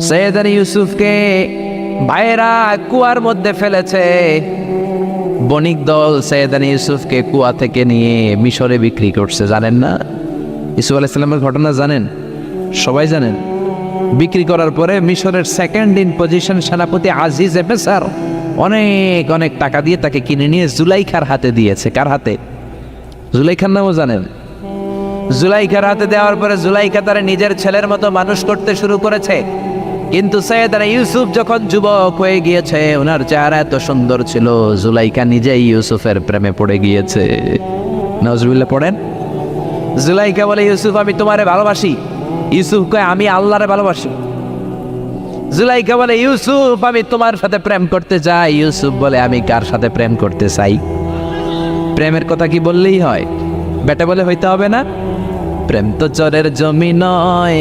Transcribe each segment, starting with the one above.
সৈয়দনা ইউসুফকে ভাইয়েরা কুয়ার মধ্যে ফেলেছে। বণিক দল সৈয়দনা ইউসুফকে কুয়া থেকে নিয়ে মিশরে বিক্রি করছে, জানেন না? ইউসুফ আলাইহিস সালামের ঘটনা জানেন? সবাই জানেন। বিক্রি করার পরে মিশরের সেকেন্ড ইন পজিশন সেনাপতি আজিজ এফেসার অনেক অনেক টাকা দিয়ে তাকে কিনে নিয়ে জুলাইখার হাতে দিয়েছে। কার হাতে? জুলাইখার নামও জানেন? জুলাইখার হাতে দেওয়ার পরে জুলাইখা তারা নিজের ছেলের মতো মানুষ করতে শুরু করেছে। কিন্তু সৈয়দনা ইউসুফ যখন যুবক হয়ে গিয়েছে, ওনার চেহারা এত সুন্দর ছিল, জুলাইখা নিজেই ইউসুফের প্রেমে পড়ে গিয়েছে। নাউজুবিল্লাহ পড়েন। জুলাইখা বলে, ইউসুফ আমি তোমারে ভালোবাসি। ইউসুফ কয়, আমি আল্লাহরে ভালোবাসি। জুলাইখা বলে, ইউসুফ আমি তোমার সাথে প্রেম করতে চাই। ইউসুফ বলে, আমি কার সাথে প্রেম করতে চাই? প্রেমের কথা কি বললেই হয়? বেটা বলে হইতে হবে না? প্রেম তো চরের জমি নয়,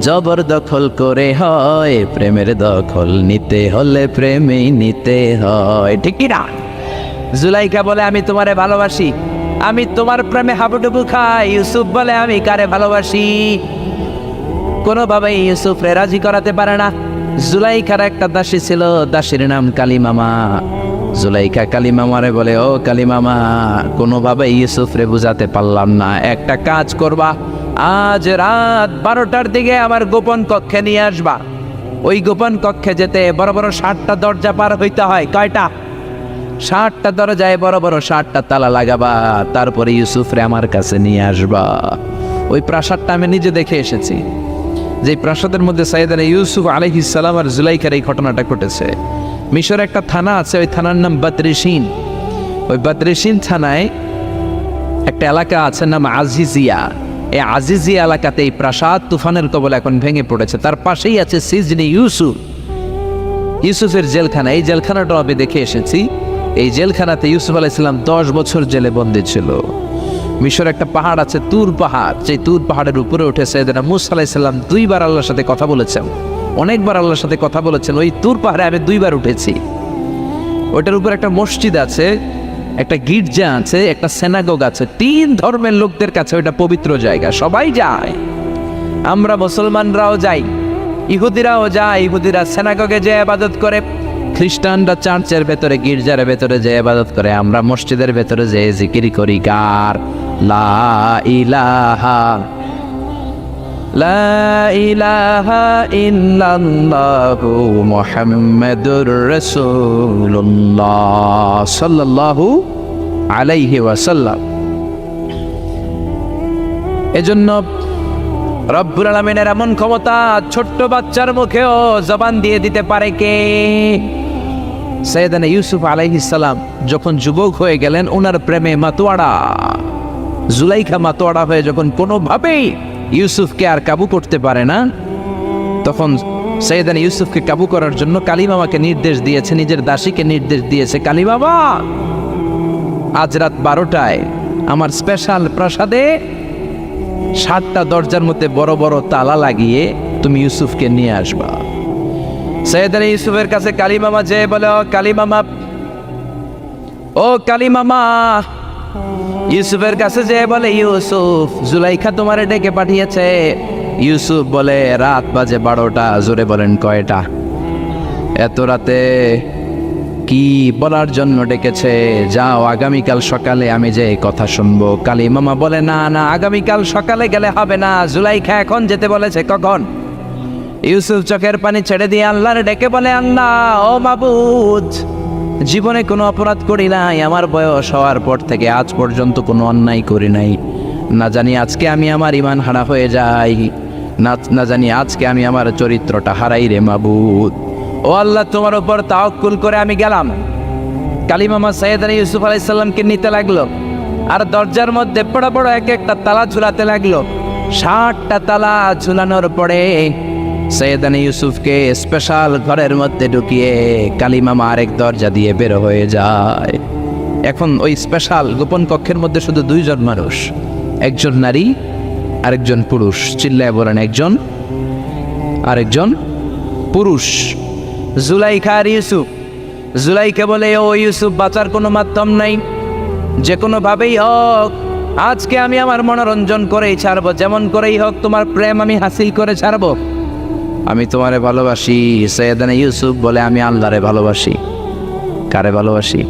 জবরদখল করে হয়। প্রেমের দখল নিতে হলে প্রেমেই নিতে হয়, ঠিক কি না? জুলাইখা বলে, আমি তোমারে ভালোবাসি, আমি তোমার প্রেমে হাবুডুবু খাই। ইউসুফ বলে, আমি কারে ভালোবাসি? কোনোভাবেই ইউসুফরে রাজি করাতে পারে না। জুলাইখার একটা দাসী ছিল, দাসীর নাম কালিমামা। জুলাইখা কালিমামারে বলে, ও কালিমামা, কোনোভাবে ইউসুফরে বুঝাতে পারলাম না, একটা কাজ করবা, আজ রাত 12টার দিকে আমার গোপন কক্ষে নিয়ে আসবা। ওই গোপন কক্ষে যেতে বড় বড় 60টা দরজা পার হইতে হয়। কয়টা? 60টা দরজায় বড় বড় 60টা তালা লাগাবা, তারপরে ইউসুফরে আমার কাছে নিয়ে আসবা। ওই প্রাসাদটা আমি নিজে দেখে এসেছি, যে প্রাসাদের মধ্যে সৈয়দনা ইউসুফ আলাইহিস সালাম আর জুলাইখার এই ঘটনাটা ঘটেছে। মিশরে একটা থানা আছে, ওই থানার নাম বাতরিশিন। ওই বাতরিশিন থানায় একটা এলাকা আছে নাম আজিজিয়া। এই আজিজিয়া এলাকাতে এই প্রাসাদ তুফানের কবলে এখন ভেঙে পড়েছে। তার পাশেই আছে সিজনি ইউসুফ, ইউসুফের জেলখানা। এই জেলখানাটা আমি দেখে এসেছি। এই জেলখানাতে ইউসুফ আলাইহিস সালাম 10 বছর জেলে বন্দী ছিল। মিশর একটা পাহাড় আছে, তুর পাহাড়। সেই তুর পাহাড়ের উপরে উঠে সৈয়দনা মূসা আলাইহিস সালাম 2 বার আল্লাহর সাথে কথা বলেছেন, অনেকবার আল্লাহর সাথে কথা বলেছেন। ওই তুর পাহাড়ে আমি 2 বার উঠেছি। ওইটার উপর একটা মসজিদ আছে, একটা গির্জা আছে, একটা সিনাগোগ আছে। 3 ধর্মের লোকদের কাছে ওইটা পবিত্র জায়গা, সবাই যায়। আমরা মুসলমানরাও যাই, ইহুদিরাও যায়। ইহুদিরা সিনাগোগে যে ইবাদত করে, খ্রিস্টানরা চার্চের ভেতরে, গির্জার ভেতরে যে ইবাদত করে, আমরা মসজিদের ভেতরে যে জিকির করি। কার? লা ইলাহা লা ইলাহা ইল্লাল্লাহু মুহাম্মাদুর রাসূলুল্লাহ সাল্লাল্লাহু আলাইহি ওয়াসাল্লাম। এজন্য রব্বুল আলামিনের এমন ক্ষমতা, ছোট্ট বাচ্চার মুখেও জবান দিয়ে দিতে পারে কে? সৈয়দনা ইউসুফ আলাইহিস সালাম যখন যুবক হয়ে গেলেন, ওনার প্রেমে মাতোয়ারা। জুলাইখা মাতোয়ারা হয়ে যখন কোনোভাবেই ইউসুফকে আর কাবু করতে পারে না, তখন সৈয়দনা ইউসুফকে কাবু করার জন্য কালিমামাকে নির্দেশ দিয়েছে, নিজের দাসীকে নির্দেশ দিয়েছে, কালিমামা আজ রাত 12টায় আমার স্পেশাল প্রাসাদে 60টা দরজার মধ্যে বড় বড় তালা লাগিয়ে তুমি ইউসুফকে নিয়ে আসবা। সৈয়দনা ইউসুফের কাছে কালিমামা যে বলে, ও কালিমামা, ও কালিমামা। ইউসুফের কাছে যে বলে, ইউসুফ, জুলাইখা তোমারে ডেকে পাঠিয়েছে। ইউসুফ বলে, রাত বাজে 12টা। জোরে বলেন, কয়টা? এত রাতে কি বলার জন্য ডেকেছে? যাও, আগামীকাল সকালে আমি যে কথা শুনবো। কালিমামা বলে, না না, আগামীকাল সকালে গেলে হবে না, জুলাইখা এখন যেতে বলেছে। কখন? ইউসুফ চোখের পানি ছেড়ে দিয়ে আল্লাহর ডেকে বলে, আল্লাহ, ও মাবুদ, জীবনে কোনো অপরাধ করি নাই, আমার বয়স হওয়ার পর থেকে আজ পর্যন্ত কোনো অন্যায় করি নাই। না জানি আজকে আমি আমার ঈমান হারা হয়ে যাই, না জানি আজকে আমি আমার চরিত্রটা হারাই রে মাবুদ। ও আল্লাহ, তোমার উপর তাওয়াক্কুল করে আমি গেলাম। কালিমামা সৈয়দনা ইউসুফ আলাইহিস সালামকে নিতে লাগলো, আর দরজার মধ্যে বড় বড় এক একটা তালা ঝুলাতে লাগলো। 60টা তালা ঝুলানোর পরে সৈয়দনা ইউসুফকে স্পেশাল ঘরের মধ্যে ঢুকিয়ে কালিমামা আরেক দরজা দিয়ে বের হয়ে যায়। এখন ওই স্পেশাল গোপন কক্ষের মধ্যে শুধু 2 জন মানুষ, একজন নারী আরেকজন পুরুষ। চিল্লায় বলেন, একজন আরেকজন পুরুষ। জুলাইখা আর ইউসুফ। জুলাইখা বলে, ও ইউসুফ, বাঁচার কোনো মাধ্যম নাই, যে কোনো ভাবেই হোক আজকে আমি আমার মনোরঞ্জন করেই ছাড়বো, যেমন করেই হোক তোমার প্রেম আমি হাসিল করে ছাড়বো। আমি তোমারে ভালোবাসি। সৈয়দনা ইউসুফ বলে আমি আল্লাহরে ভালোবাসি। কারে ভালোবাসি?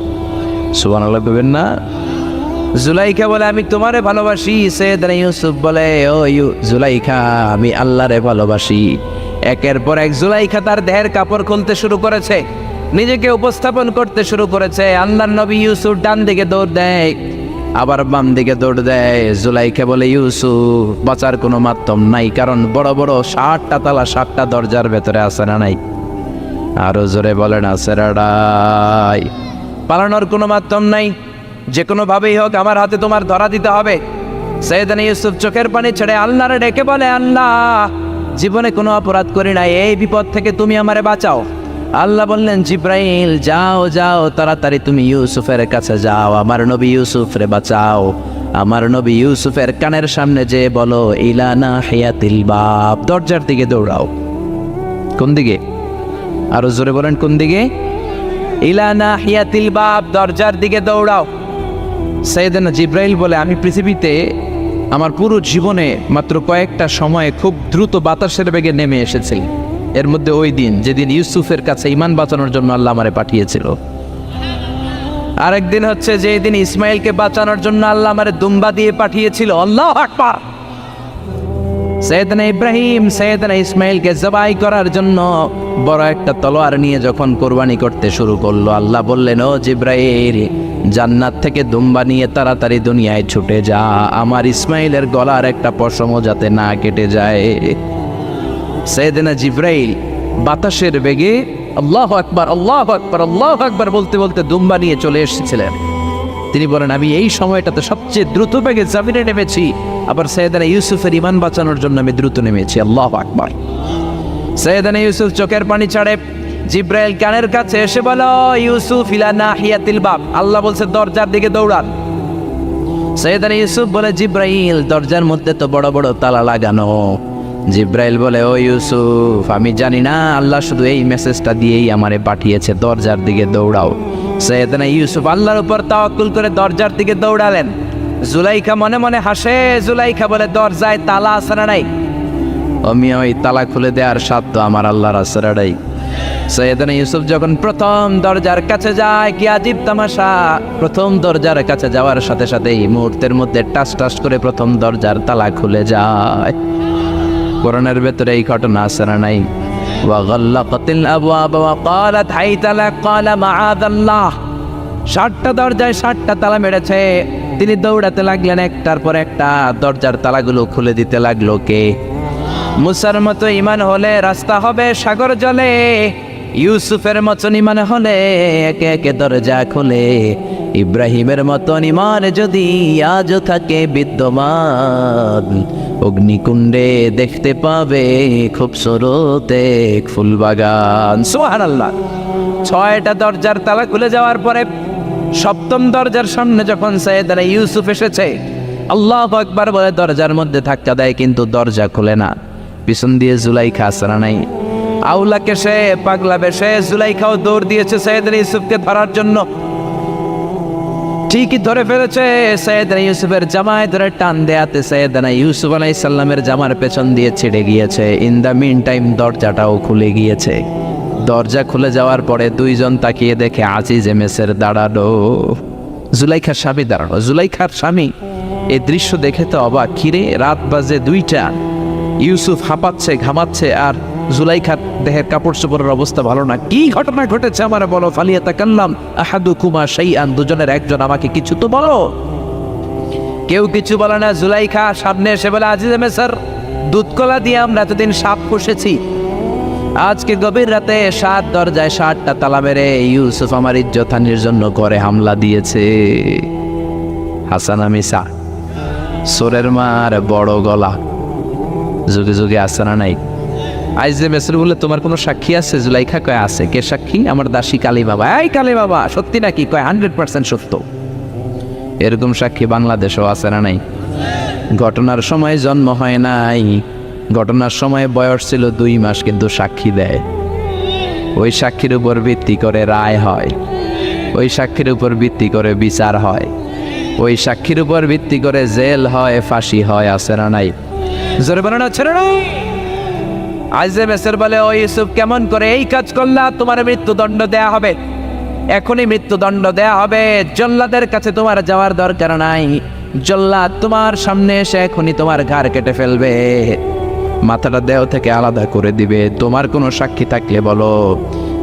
সুবহানাল্লাহ বলবেন না? জুলাইখা বলে আমি তোমারে ভালোবাসি। সৈয়দনা ইউসুফ বলে ও জুলাইখা আমি আল্লাহরে ভালোবাসি। একের পর এক জুলাইখা তার দেহের কাপড় খুলতে শুরু করেছে, নিজেকে উপস্থাপন করতে শুরু করেছে। আল্লাহর নবী ইউসুফ ডান দিকে দৌড় দেয়, আবার বাম দিকে দৌড় দেয়। জুলাইখা বলে ইউসুফ বাঁচার কোনো মাধ্যম নাই, কারণ বড় বড় 7টা তালা 7টা দরজার ভেতরে আছে না নাই? আরো জোরে বলেন আছে রাডাই। পালানোর কোনো মাধ্যম নাই, যে কোনো ভাবেই হোক আমার হাতে তোমার ধরা দিতে হবে। সৈয়দনা ইউসুফ চোখের পানি ছেড়ে আল্লাহরে ডেকে বলে আল্লাহ জীবনে কোনো অপরাধ করি নাই, এই বিপদ থেকে তুমি আমারে বাঁচাও। আল্লাহ বললেন জিব্রাইল যাও যাও তাড়াতাড়ি তুমি ইউসুফের কাছে যাও, আমার নবী ইউসুফরে বাঁচাও। আমার নবী ইউসুফের কানের সামনে যে বলো ইলানা হিয়াতিল বাব, দরজার দিকে দৌড়াও। কোন দিকে? আরো জোরে বলেন কোন দিকে? ইলানা হিয়াতিল বাব, দরজার দিকে দৌড়াও। সাইয়েদনা জিব্রাইল বলে আমি পৃথিবীতে আমার পুরো জীবনে মাত্র কয়েকটা সময়ে খুব দ্রুত বাতাসের বেগে নেমে এসেছি। এর মধ্যে ওই দিন যেদিন ইউসুফের কাছে ঈমান বাঁচানোর জন্য আল্লাহ আমারে পাঠিয়েছিল। আরেকদিন হচ্ছে যেই দিন ইসমাইলকে বাঁচানোর জন্য আল্লাহ আমারে দুম্বা দিয়ে পাঠিয়েছিল। আল্লাহু আকবার। সৈয়দনা ইব্রাহিম সৈয়দনা ইসমাইলকে জবাই করার জন্য বড় একটা তলোয়ার নিয়ে যখন কোরবানি করতে শুরু করলো, আল্লাহ বললেন ও জিব্রাইল জান্নাত থেকে দুম্বা নিয়ে তাড়াতাড়ি দুনিয়ায় ছুটে যা, আমার ইসমাইলের গলার একটা পশমও যাতে না কেটে যায়। সৈয়দনা জিব্রাইল বাতাসের বেগে আল্লাহু আকবার আল্লাহু আকবার আল্লাহু আকবার বলতে বলতে দুম্বা নিয়ে চলে এসেছিলেন। তিনি বলেন আমি এই সময়টাতে সবচেয়ে দ্রুত বেগে জামিনে নেমেছি, আবার সৈয়দনা ইউসুফের ঈমান বাঁচানোর জন্য আমি দ্রুত নেমেছি। আল্লাহু আকবার। সৈয়দনা ইউসুফ চোখের পানি ছাড়ে জিব্রাইল কানের কাছে এসে বলো ইউসুফ ইলা নাহিয়াতিল বাব, আল্লাহ বলছে দরজার দিকে দৌড়ান। সৈয়দনা ইউসুফ বলে জিব্রাইল দরজার মধ্যে তো বড় বড় তালা লাগানো। জিব্রাইল বলে ও ইউসুফ আমি জানি না, আল্লাহ শুধু এই মেসেজটা দিয়েই আমারে পাঠিয়েছে, দরজার দিকে দৌড়াও। সৈয়দনা ইউসুফ আল্লাহর উপর তাওয়াক্কুল করে দরজার দিকে দৌড়ালেন। জুলাইখা মনে মনে হাসে। জুলাইখা বলে দরজায় তালা আছে না নাই? আমি ওই তালা খুলে দেওয়ার সাধ্য আমার আল্লাহর আছে না নাই? সৈয়দনা ইউসুফ যখন প্রথম দরজার কাছে যায়, কি আজীব তামাশা, প্রথম দরজার কাছে যাওয়ার সাথে সাথেই মুহূর্তের মধ্যে টাস টাস করে প্রথম দরজার তালা খুলে যায়। কোরআনের ভেতরে এই ঘটনা আছে না নাই? ওয়াগাল্লাকাতিল আবওয়াব ওয়া ক্বালাত হাইতা লাক ক্বালা মাআযাল্লাহ। 7টা দরজায় 7টা তালা মেরেছে। তিনি দৌড়াতে লাগলেন, একটার পর একটা দরজার তালাগুলো খুলে দিতে লাগলো কে? মুসার মতো ঈমান হলে রাস্তা হবে সাগর জলে, ইউসুফের মতন ঈমান হলে একে একে দরজা খোলে। ইব্রাহিমের মতন ঈমান যদি আজও থাকে বিদ্যমান, অগ্নিকুণ্ডে দেখতে পাবে খুবসুরত এক ফুলবাগান। সুবহানাল্লাহ। 6টা দরজার তালা খুলে যাওয়ার পরে 7ম দরজার সামনে যখন সৈয়দনা ইউসুফ এসেছে, আল্লাহু আকবার বলে দরজার মধ্যে ধাক্কা দেয়, কিন্তু দরজা খুলে না। পিছন দিয়ে জুলাইখা আসরা নাই, আউলাকে সে পাগলা বেশে জুলাইখাও দৌড় দিয়েছে সৈয়দনা ইউসুফকে ধরার জন্য। ঠিকই ধরে ফেলেছে। সৈয়দনা ইউসুফের জামায় ধরে টান দেয়াতে সৈয়দনা ইউসুফ আলাইহিস সালামের জামার পেছন দিয়ে ছিঁড়ে গিয়েছে। ইন দ্য মিন টাইম দরজাটাও খুলে গিয়েছে। দরজা খুলে যাওয়ার পরে দুইজন তাকিয়ে দেখে আজিজ মেসের দাঁড়ানো, জুলাইখার স্বামী দাঁড়ানো। জুলাইখার স্বামী এই দৃশ্য দেখে তো অবাক, কিরে রাত বাজে 2টা, ইউসুফ হাঁপাচ্ছে ঘামাচ্ছে আর জুলাইখার দেহের কাপড় চোপড়ের অবস্থা ভালো না। কি ঘটনা ঘটেছে আমার বলো। ফালিয়াতাকাল্লাম আহাদুকুমা শাইআন, দুজনের একজন আমাকে কিছু তো বলো। কেউ কিছু বলে না। জুলাইখা সামনে এসে বলে আজিজে মেসর, দুধ কলা দিয়ে আমরা এতদিন সাপ পুষেছি, আজকে গভীর রাতে 7 দরজায় 7টা তালা মেরে ইউসুফ আমার ইজ্জতহানির জন্য করে হামলা দিয়েছে। হাসানা মিসা সোরের মার বড় গলা, যুগে যুগে আসে না নাই? আইজে মেসর বলে তোমার কোনো সাক্ষী আছে? জুলাইখা কয় আছে। কে সাক্ষী? আমার দাসী কালী বাবা। এই কালী বাবা সত্যি নাকি? কয় 100% সত্য। এরকম সাক্ষী বাংলাদেশেও আছে না নাই? ঘটনার সময় জন্ম হয় নাই, ঘটনার সময় বয়স ছিল 2 মাস, কিন্তু সাক্ষী দেয়। ওই সাক্ষীর উপর ভিত্তি করে রায় হয়, ওই সাক্ষীর উপর ভিত্তি করে বিচার হয়, ওই সাক্ষীর উপর ভিত্তি করে জেল হয়, ফাঁসি হয়। আছে না নাই? জোরে বলেন আছে না নাই? আইজে মেসের বলে, ও ইউসুফ, কেমন করে এই কাজ করলা? তোমার মৃত্যুদণ্ড দেয়া হবে, এখনই মৃত্যুদণ্ড দেয়া হবে। জল্লাদের কাছে তোমার যাওয়ার দরকার নাই, জল্লাদ তোমার সামনে এসে এখনই তোমার ঘাড় কেটে ফেলবে, মাথাটা দেহ থেকে আলাদা করে দিবে। তোমার কোনো সাক্ষী থাকলে বলো।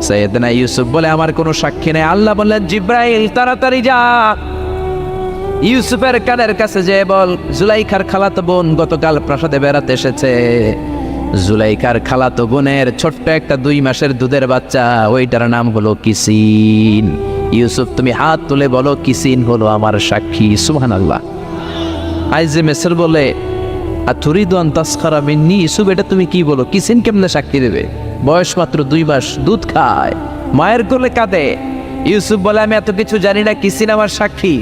সাইয়েদনা ইউসুফ বলে, আমার কোনো সাক্ষী নেই। আল্লাহ বললেন, জিব্রাইল তাড়াতাড়ি যা, ইউসুফের কানের কাছে যে বল, জুলাইখার খালাতো বোন গতকাল প্রাসাদে বেড়াতে এসেছে। জুলাইখার খালাতো বোনের ছোট্ট একটা 2 মাসের দুধের বাচ্চা, ওইটার নাম হলো কিসিন। ইউসুফ, তুমি হাত তুলে বলো, কিসিন হলো আমার সাক্ষী। সুবহানাল্লাহ। আইজে মেসর বলে, আতুরিদু আন তাসখারা মিন্নি? ইউসুফ, এটা তুমি কি বলো? কিসিন কেমনে সাক্ষী দেবে? বয়স মাত্র 2 মাস, দুধ খায়, মায়ের কোলে কাঁদে। ইউসুফ বলে, আমি এত কিছু জানি না, কিসিন আমার সাক্ষী।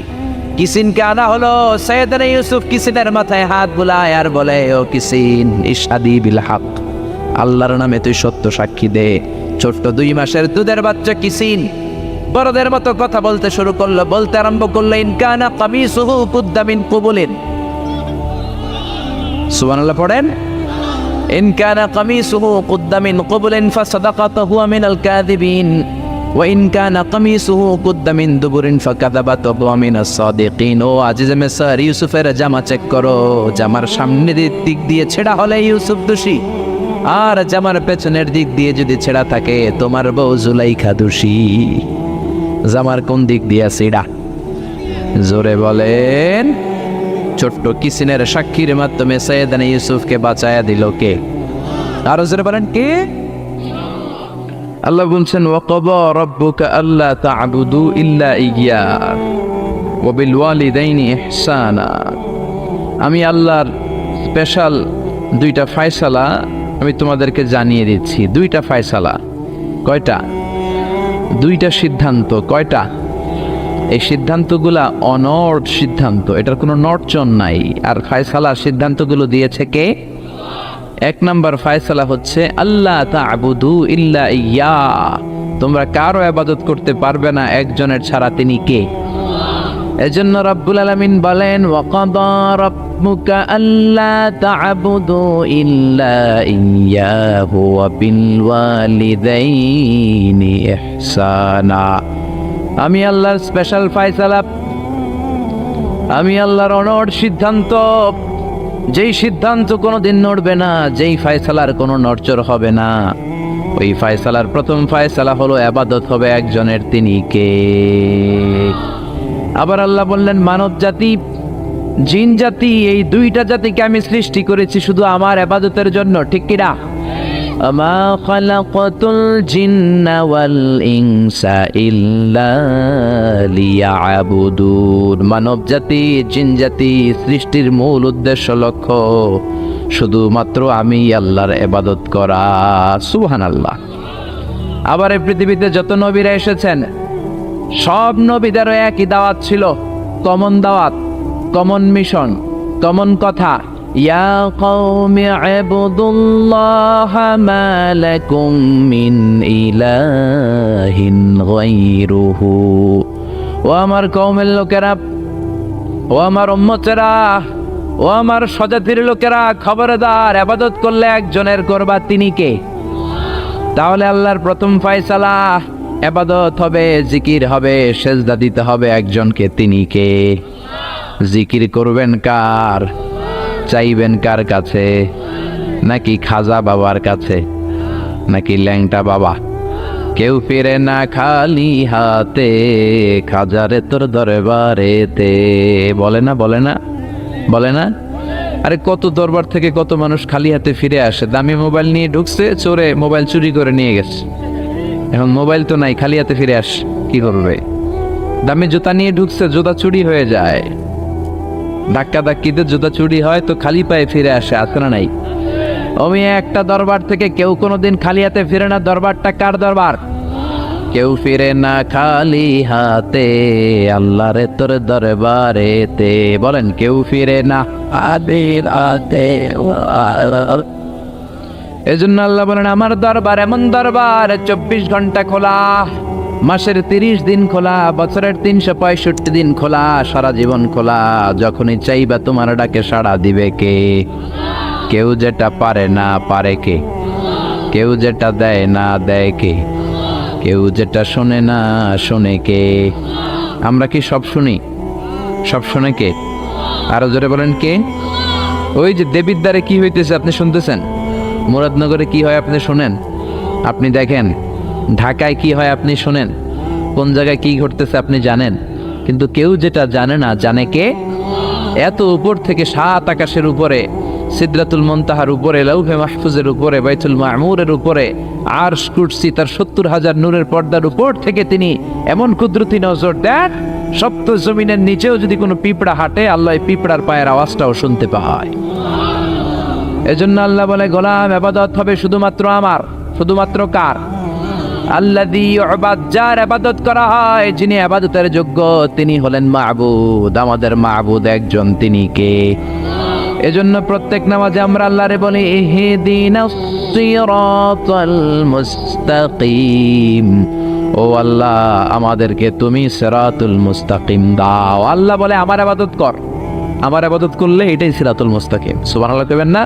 কিসিনকে আনা হলো। সাইয়েদনা ইউসুফ কিসিনের মাথায় হাত বুলায় আর বলে, ও কিসিন, ইশহাদি বিল হক, আল্লাহর নামে তুই সত্য সাক্ষী দে। ছোট্ট 2 মাসের দুধের বাচ্চা কিসিন বড়দের মতো কথা বলতে শুরু করলো, বলতে আরম্ভ করলো, ইন কানা কামিসুহু কুদ্দা মিন কুবুলিন। সুবহানাল্লাহ পড়েন। ইন কানা কামিসুহু কুদ্দা মিন কুবুলিন ফাসাদাকাতু হুয়া মিনাল কাযিবিন ওয়া ইন কানা কামিসুহু কুদ্দা মিন দুবুরিন ফাকাযাবাতু হুয়া মিনাস সাদিকিন। ও আজিজে মিসর, ইউসুফের জামা চেক করো, জামার সামনের দিক দিয়ে ছেঁড়া হলে ইউসুফ দোষী, আর জামার পেছনের দিক দিয়ে যদি ছেঁড়া থাকে তোমার বউ জুলাইখা দোষী। জামার কোন দিক দিয়ে ছেঁড়া? জোরে বলেন। ছোট্ট কিসিনের সাক্ষীর মাধ্যমে সাইয়েদনা ইউসুফকে বাঁচায়া দিল কে? আরো জোরে বলেন, কে? আল্লাহ বলছেন, ওয়াকাদা রাব্বুকা আল্লা তা'বুদু ইল্লা ইয়্যা ওয়া বিল ওয়ালিদাইনি ইহসানা। আমি আল্লাহর স্পেশাল 2টা ফয়সালা আমি তোমাদেরকে জানিয়ে দিচ্ছি। 2টা ফয়সালা। কয়টা? 2টা সিদ্ধান্ত। কয়টা? এই সিদ্ধান্তগুলা অনড় সিদ্ধান্ত, এটার কোনো নড়চড় নাই। আর ফয়সালা সিদ্ধান্তগুলো দিয়েছে কে? 1 নম্বর ফয়সালা হচ্ছে, আল্লাহ তা'বুদু ইল্লা ইয়্যা, তোমরা কারো ইবাদত করতে পারবে না একজনের ছাড়া, তিনি কে? এজন্য রব্বুল আলামিন বলেন, ওয়াকাদা রাব্বুকা আল্লা তা'বুদু ইল্লা ইয়্যাহু ওয়া বিল ওয়ালিদাইনি ইহসানা। আমি আল্লাহর স্পেশাল ফয়সালা, আমি আল্লাহর অনড় সিদ্ধান্ত, যেই সিদ্ধান্ত কোনোদিন নড়বে না, যেই ফয়সালার কোনো নড়চড় হবে না, ওই ফয়সালার প্রথম ফয়সালা হলো ইবাদত হবে একজনের, তিনি কে? আবার আল্লাহ বললেন, মানব জাতি, জিন জাতি, এই 2টা জাতিকে আমি সৃষ্টি করেছি শুধু আমার ইবাদতের জন্য, ঠিক কি না? আমা খালাকাতুল জিন্না ওয়াল ইনসা ইল্লা লিয়াবুদুন। মানব জাতি, জিন জাতি সৃষ্টির মূল উদ্দেশ্য, লক্ষ্য শুধুমাত্র আমি আল্লাহর ইবাদত করা। সুবহানাল্লাহ। আবার এই পৃথিবীতে যত নবীরা এসেছেন, সব নবীদেরও একই দাওয়াত ছিল, কমন দাওয়াত, কমন মিশন, কমন কথা, ইয়া কওমি ইবুদুল্লাহা মা লাকুম মিন ইলাহিন গায়রুহু। ও আমার কওমের লোকেরা, ও আমার উম্মতেরা, ও আমার স্বজাতির লোকেরা, খবরদার, ইবাদত করলে একজনের করবা, তিনি কে? তাহলে আল্লাহর প্রথম ফয়সালা, ইবাদত হবে, জিকির হবে, সেজদা দিতে হবে একজনকে, তিনি কে? জিকির করবেন কার? চাইবেন কার কাছে? নাকি খাজা বাবার কাছে, নাকি ল্যাংটা বাবা? কেউ ফিরে না খালি হাতে, খাজারে তোর দরবারেতে। বলে না, বলে না, বলে না? আরে কত দরবার থেকে কত মানুষ খালি হাতে ফিরে আসে। দামি মোবাইল নিয়ে ঢুকছে, চোরে মোবাইল চুরি করে নিয়ে গেছে, এখন মোবাইল তো নাই, খালি হাতে ফিরে আস, কি করবে? দামি জুতা নিয়ে ঢুকছে, জুতা চুরি হয়ে যায়, ধাক্কা ধাক্কিতে জুতা চুরি হয়, তো খালি পায়ে ফিরে আসে, আছে না নাই? আমি একটা দরবার থেকে কেউ কোনোদিন খালি হাতে ফিরে না। দরবারটা কার দরবার? কেউ ফিরে না খালি হাতে, আল্লাহরে তোর দরবারেতে। বলেন, কেউ ফিরে না খালি হাতে। এজন্য আল্লাহ বলেন, আমার দরবার এমন দরবার 24 ঘন্টা খোলা, মাসের 30 দিন খোলা, বছরের 365 দিন খোলা, সারা জীবন খোলা। যখনই চাইবা তোমার ডাকে সাড়া দিবে কে? কেউ যেটা পারে না, পারে কে? কেউ যেটা দেয় না দেয় কে? কেউ যেটা শোনে না শোনে কে? আমরা কি সব শুনি? সব শোনে কে? আরো জোরে বলেন কে? ওই যে দেবিদ্বারে কি হইতেছে আপনি শুনতেছেন, মুরাদনগরে কি হয় আপনি শোনেন, আপনি দেখেন ঢাকায় কি হয় আপনি শোনেন, কোন জায়গায় কি ঘটতেছে আপনি জানেন, কিন্তু কেউ যেটা জানে না জানে কে? এত উপর থেকে 7 আকাশের উপরে, সিদরাতুল মুনতাহার উপরে, লাউহে মাহফুজের উপরে, বাইতুল মামুরের উপরে, আরশ কুরসি তার 70,000 নূরের পর্দার উপর থেকে তিনি এমন কুদরতি নজর দেন, সপ্ত জমিনের নিচেও যদি কোনো পিঁপড়া হাঁটে আল্লাহ এই পিঁপড়ার পায়ের আওয়াজটাও শুনতে পায়। এজন্য আল্লাহ বলে, গোলাম ইবাদত হবে শুধুমাত্র আমার। শুধুমাত্র কার? আল্লাযী ইউবাদ, যার ইবাদত করা হয়, যিনি ইবাদতের যোগ্য তিনি হলেন মাবুদ। আমাদের মাবুদ একজন, তিনি কে? এজন্য প্রত্যেক নামাজে আমরা আল্লাহরে বলি ইহদিনাস সিরাতাল মুস্তাকিম, ও আল্লাহ আমাদেরকে তুমি সিরাতুল মুস্তাকিম দাও। আল্লাহ বলে আমার ইবাদত কর, আমার ইবাদত করলে এটাই সিরাতুল মুস্তাকিম। সুবহানাল্লাহ কইবেন না?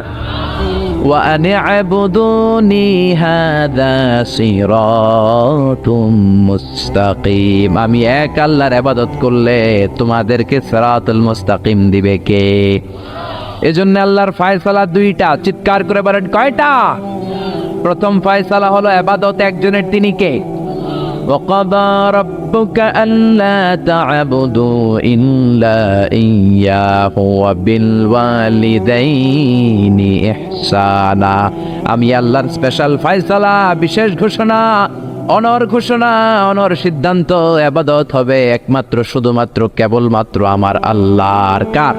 ওয়া আনি'বুদুনি হাযা সিরাতুম মুস্তাকিম, আমি এক আল্লাহর ইবাদত করলে তোমাদেরকে সিরাতুল মুস্তাকিম দিবে কে? এজন্য আল্লাহর ফয়সালা দুইটা, চিৎকার করে বলেন কয়টা? প্রথম ফয়সালা হলো ইবাদত একজনের, তিনি কে? وَقَضَى رَبُّكَ أَلَّا تَعْبُدُوا إِلَّا إِيَّاهُ وَبِالْوَالِدَيْنِ إِحْسَانًا, আমি আল্লাহর স্পেশাল ফয়সালা, বিশেষ ঘোষণা, অনর ঘোষণা, অনর সিদ্ধান্ত, ইবাদত হবে একমাত্র শুধুমাত্র কেবলমাত্র আমার আল্লাহর। কার?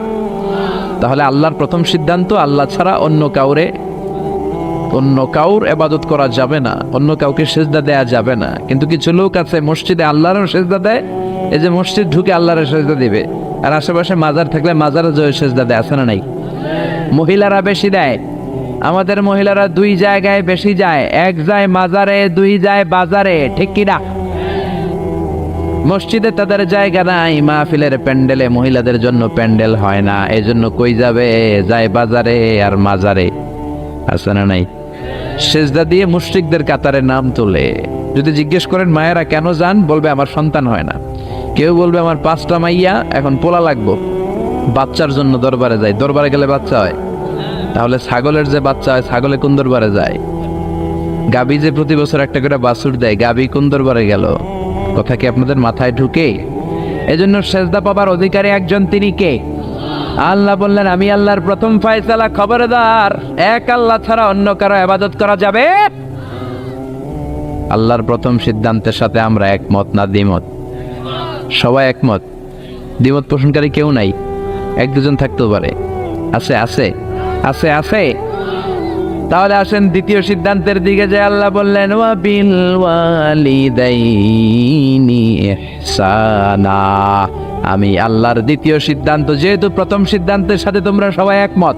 তাহলে আল্লাহর প্রথম সিদ্ধান্ত, আল্লাহ ছাড়া অন্য কাউর ইবাদত করা যাবে না, অন্য কাউকে সেজদা দেয়া যাবে না। কিন্তু কিছু লোক আছে মসজিদে আল্লাহরও সেজদা দেয়, এই যে মসজিদ ঢুকে আল্লাহর সেজদা দিবে, আর আশেপাশে মাজার থাকলে মাজারে যে সেজদা দেয়, আছে না নাই? মহিলারা বেশি দেয়, আমাদের মহিলারা 2 জায়গায় বেশি যায়, এক যায় মাজারে, 2 যায় বাজারে, ঠিক কি না? মসজিদে তাদের জায়গা নাই, মাহফিলের প্যান্ডেলে মহিলাদের জন্য প্যান্ডেল হয় না, এজন্য কই যাবে? যায় বাজারে আর মাজারে, আছে না নাই? সেজদা দিয়ে মুশরিকদের কাতারে নাম তোলে। যদি জিজ্ঞেস করেন মায়েরা কেন যান, বলবে আমার সন্তান হয় না। কেউ বলবে আমার 5টা মাইয়া, এখন পোলা লাগবো, বাচ্চার জন্য দরবারে যায়। দরবারে গেলে বাচ্চা হয়? তাহলে ছাগলের যে বাচ্চা হয়, ছাগলে কোন দরবারে যায়? গাবি যে প্রতি বছর একটা করে বাছুর দেয়, গাবি কোন দরবারে গেল? কথা কি আপনাদের মাথায় ঢুকে? এজন্য সেজদা পাবার অধিকারী একজন, তিনি কে? আল্লাহ বললেন আমি আল্লাহর প্রথম ফয়সালা, খবরদার এক আল্লাহ ছাড়া অন্য কারো ইবাদত করা যাবে। আল্লাহর প্রথম সিদ্ধান্তের সাথে আমরা একমত না দ্বিমত? সবাই একমত, দ্বিমত পোষণকারী কেউ নাই। 1-2 জন থাকতেও পারে, আছে আছে আছে আছে। তাহলে আসেন দ্বিতীয় সিদ্ধান্তের দিকে, যে আল্লাহ বললেন ওয়া বিল ওয়ালিদাইনি ইহসানা, আমি আল্লাহর দ্বিতীয় সিদ্ধান্ত, যেহেতু প্রথম সিদ্ধান্তের সাথে তোমরা সবাই একমত,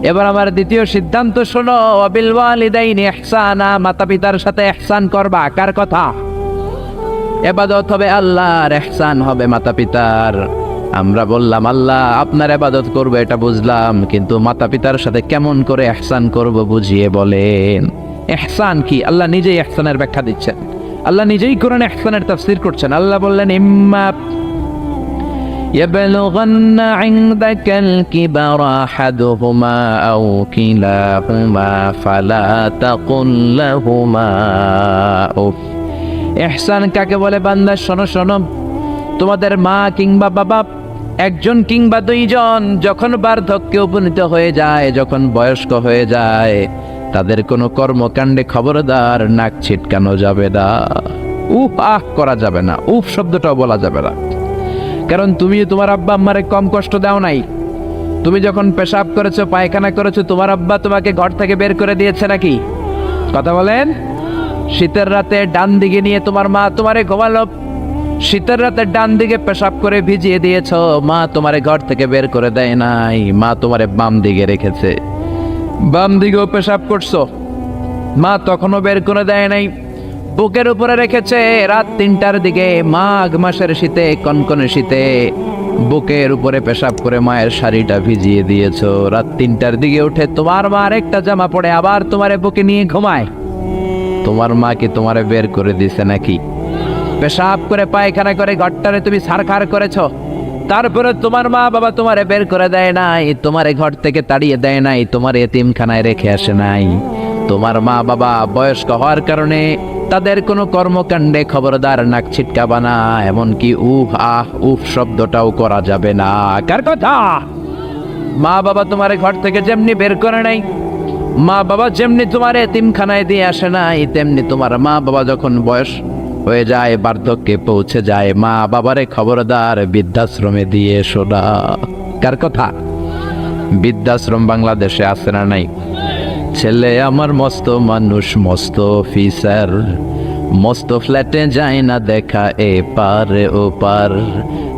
এবার আমার দ্বিতীয় সিদ্ধান্ত শোনো। ওয়া বিল ওয়ালিদাইনি ইহসানা, মাতা পিতার সাথে ইহসান করবা। কার কথা? ইবাদত হবে আল্লাহর, ইহসান হবে মাতা পিতার। আমরা বললাম আল্লাহ আপনার ইবাদত করব এটা বুঝলাম, কিন্তু মাতা পিতার সাথে কেমন করে ইহসান করব বুঝিয়ে বলেন। ইহসান কি? আল্লাহ নিজেই ইহসানের ব্যাখ্যা দিচ্ছেন, আল্লাহ নিজেই কোরআনে ইহসানের তাফসীর করছেন। আল্লাহ বললেন ইম্মা يبلغن عندك الكبر أحدهما أو كلاهما فلا تقل لهما أف। ইহসান কাকে বলে? বান্দা শোনো শোনো, তোমাদের মা কিংবা বাবা, একজন কিংবা 2 জন যখন বার্ধক্যে উপনীত হয়ে যায়, যখন বয়স্ক হয়ে যায়, তাদের কোনো কর্মকাণ্ডে খবরদার নাক ছিটকানো যাবে না, উফ আহ করা যাবে না, উফ শব্দটাও বলা যাবে না। কারণ তুমি তোমার আব্বা আম্মারে কম কষ্ট দাও নাই। তুমি যখন পেশাব করেছো, পায়খানা করেছো, তোমার আব্বা তোমাকে ঘর থেকে বের করে দিয়েছে নাকি? কথা বলেন। শীতের রাতে ডান দিকে নিয়ে তোমার মা তোমারে ঘুমালো, শীতের রাতে ডান দিকে পেশাব করে ভিজিয়ে দিয়েছো, মা তোমারে ঘর থেকে বের করে দেয় নাই, মা তোমারে বাম দিকে রেখেছে। বাম দিকেও পেশাব করছো, মা তখনও বের করে দেয় নাই, বুকের উপরে রেখেছে। রাত 3টার দিকে, মাঘ মাসের শীতে, কনকনে শীতে, বুকের উপরে পেশাব করে মায়ের শাড়িটা ভিজিয়ে দিয়েছো, রাত 3টার দিকে উঠে তোমার মা আরেকটা জামা পরে আবার তোমারে বুকে নিয়ে ঘুমায়। তোমার মা কি তোমারে বের করে দিছে নাকি? পেশাব করে পায়খানা করে ঘরটারে তুমি ছারখার করেছো, তারপরে তোমার মা বাবা তোমারে বের করে দেয় নাই, তোমারে ঘর থেকে তাড়িয়ে দেয় নাই, তোমার এতিমখানায় রেখে আসে নাই। তোমার মা বাবা বয়স্ক হওয়ার কারণে তাদের কোনো কর্মকাণ্ডে খবরদার নাক ছিটকাবা না, এমনকি উফ আহ উফ শব্দটাও করা যাবে না। কার কথা? মা বাবা তোমারে ঘর থেকে যেমনি বের করে নাই, মা বাবা যেমনি তোমার এতিমখানায় দিয়ে আসে নাই, তেমনি তোমার মা বাবা যখন বয়স হয়ে যায়, বার্ধক্যে পৌঁছে যায়, মা বাবারে খবরদার বৃদ্ধাশ্রমে দিয়ে এসো না। কার কথা? বৃদ্ধাশ্রম বাংলাদেশে আছে না নাই? ছেলে আমার মস্ত মানুষ, মস্ত অফিসার, মস্ত ফ্ল্যাটে যায় না দেখা এপার ওপার,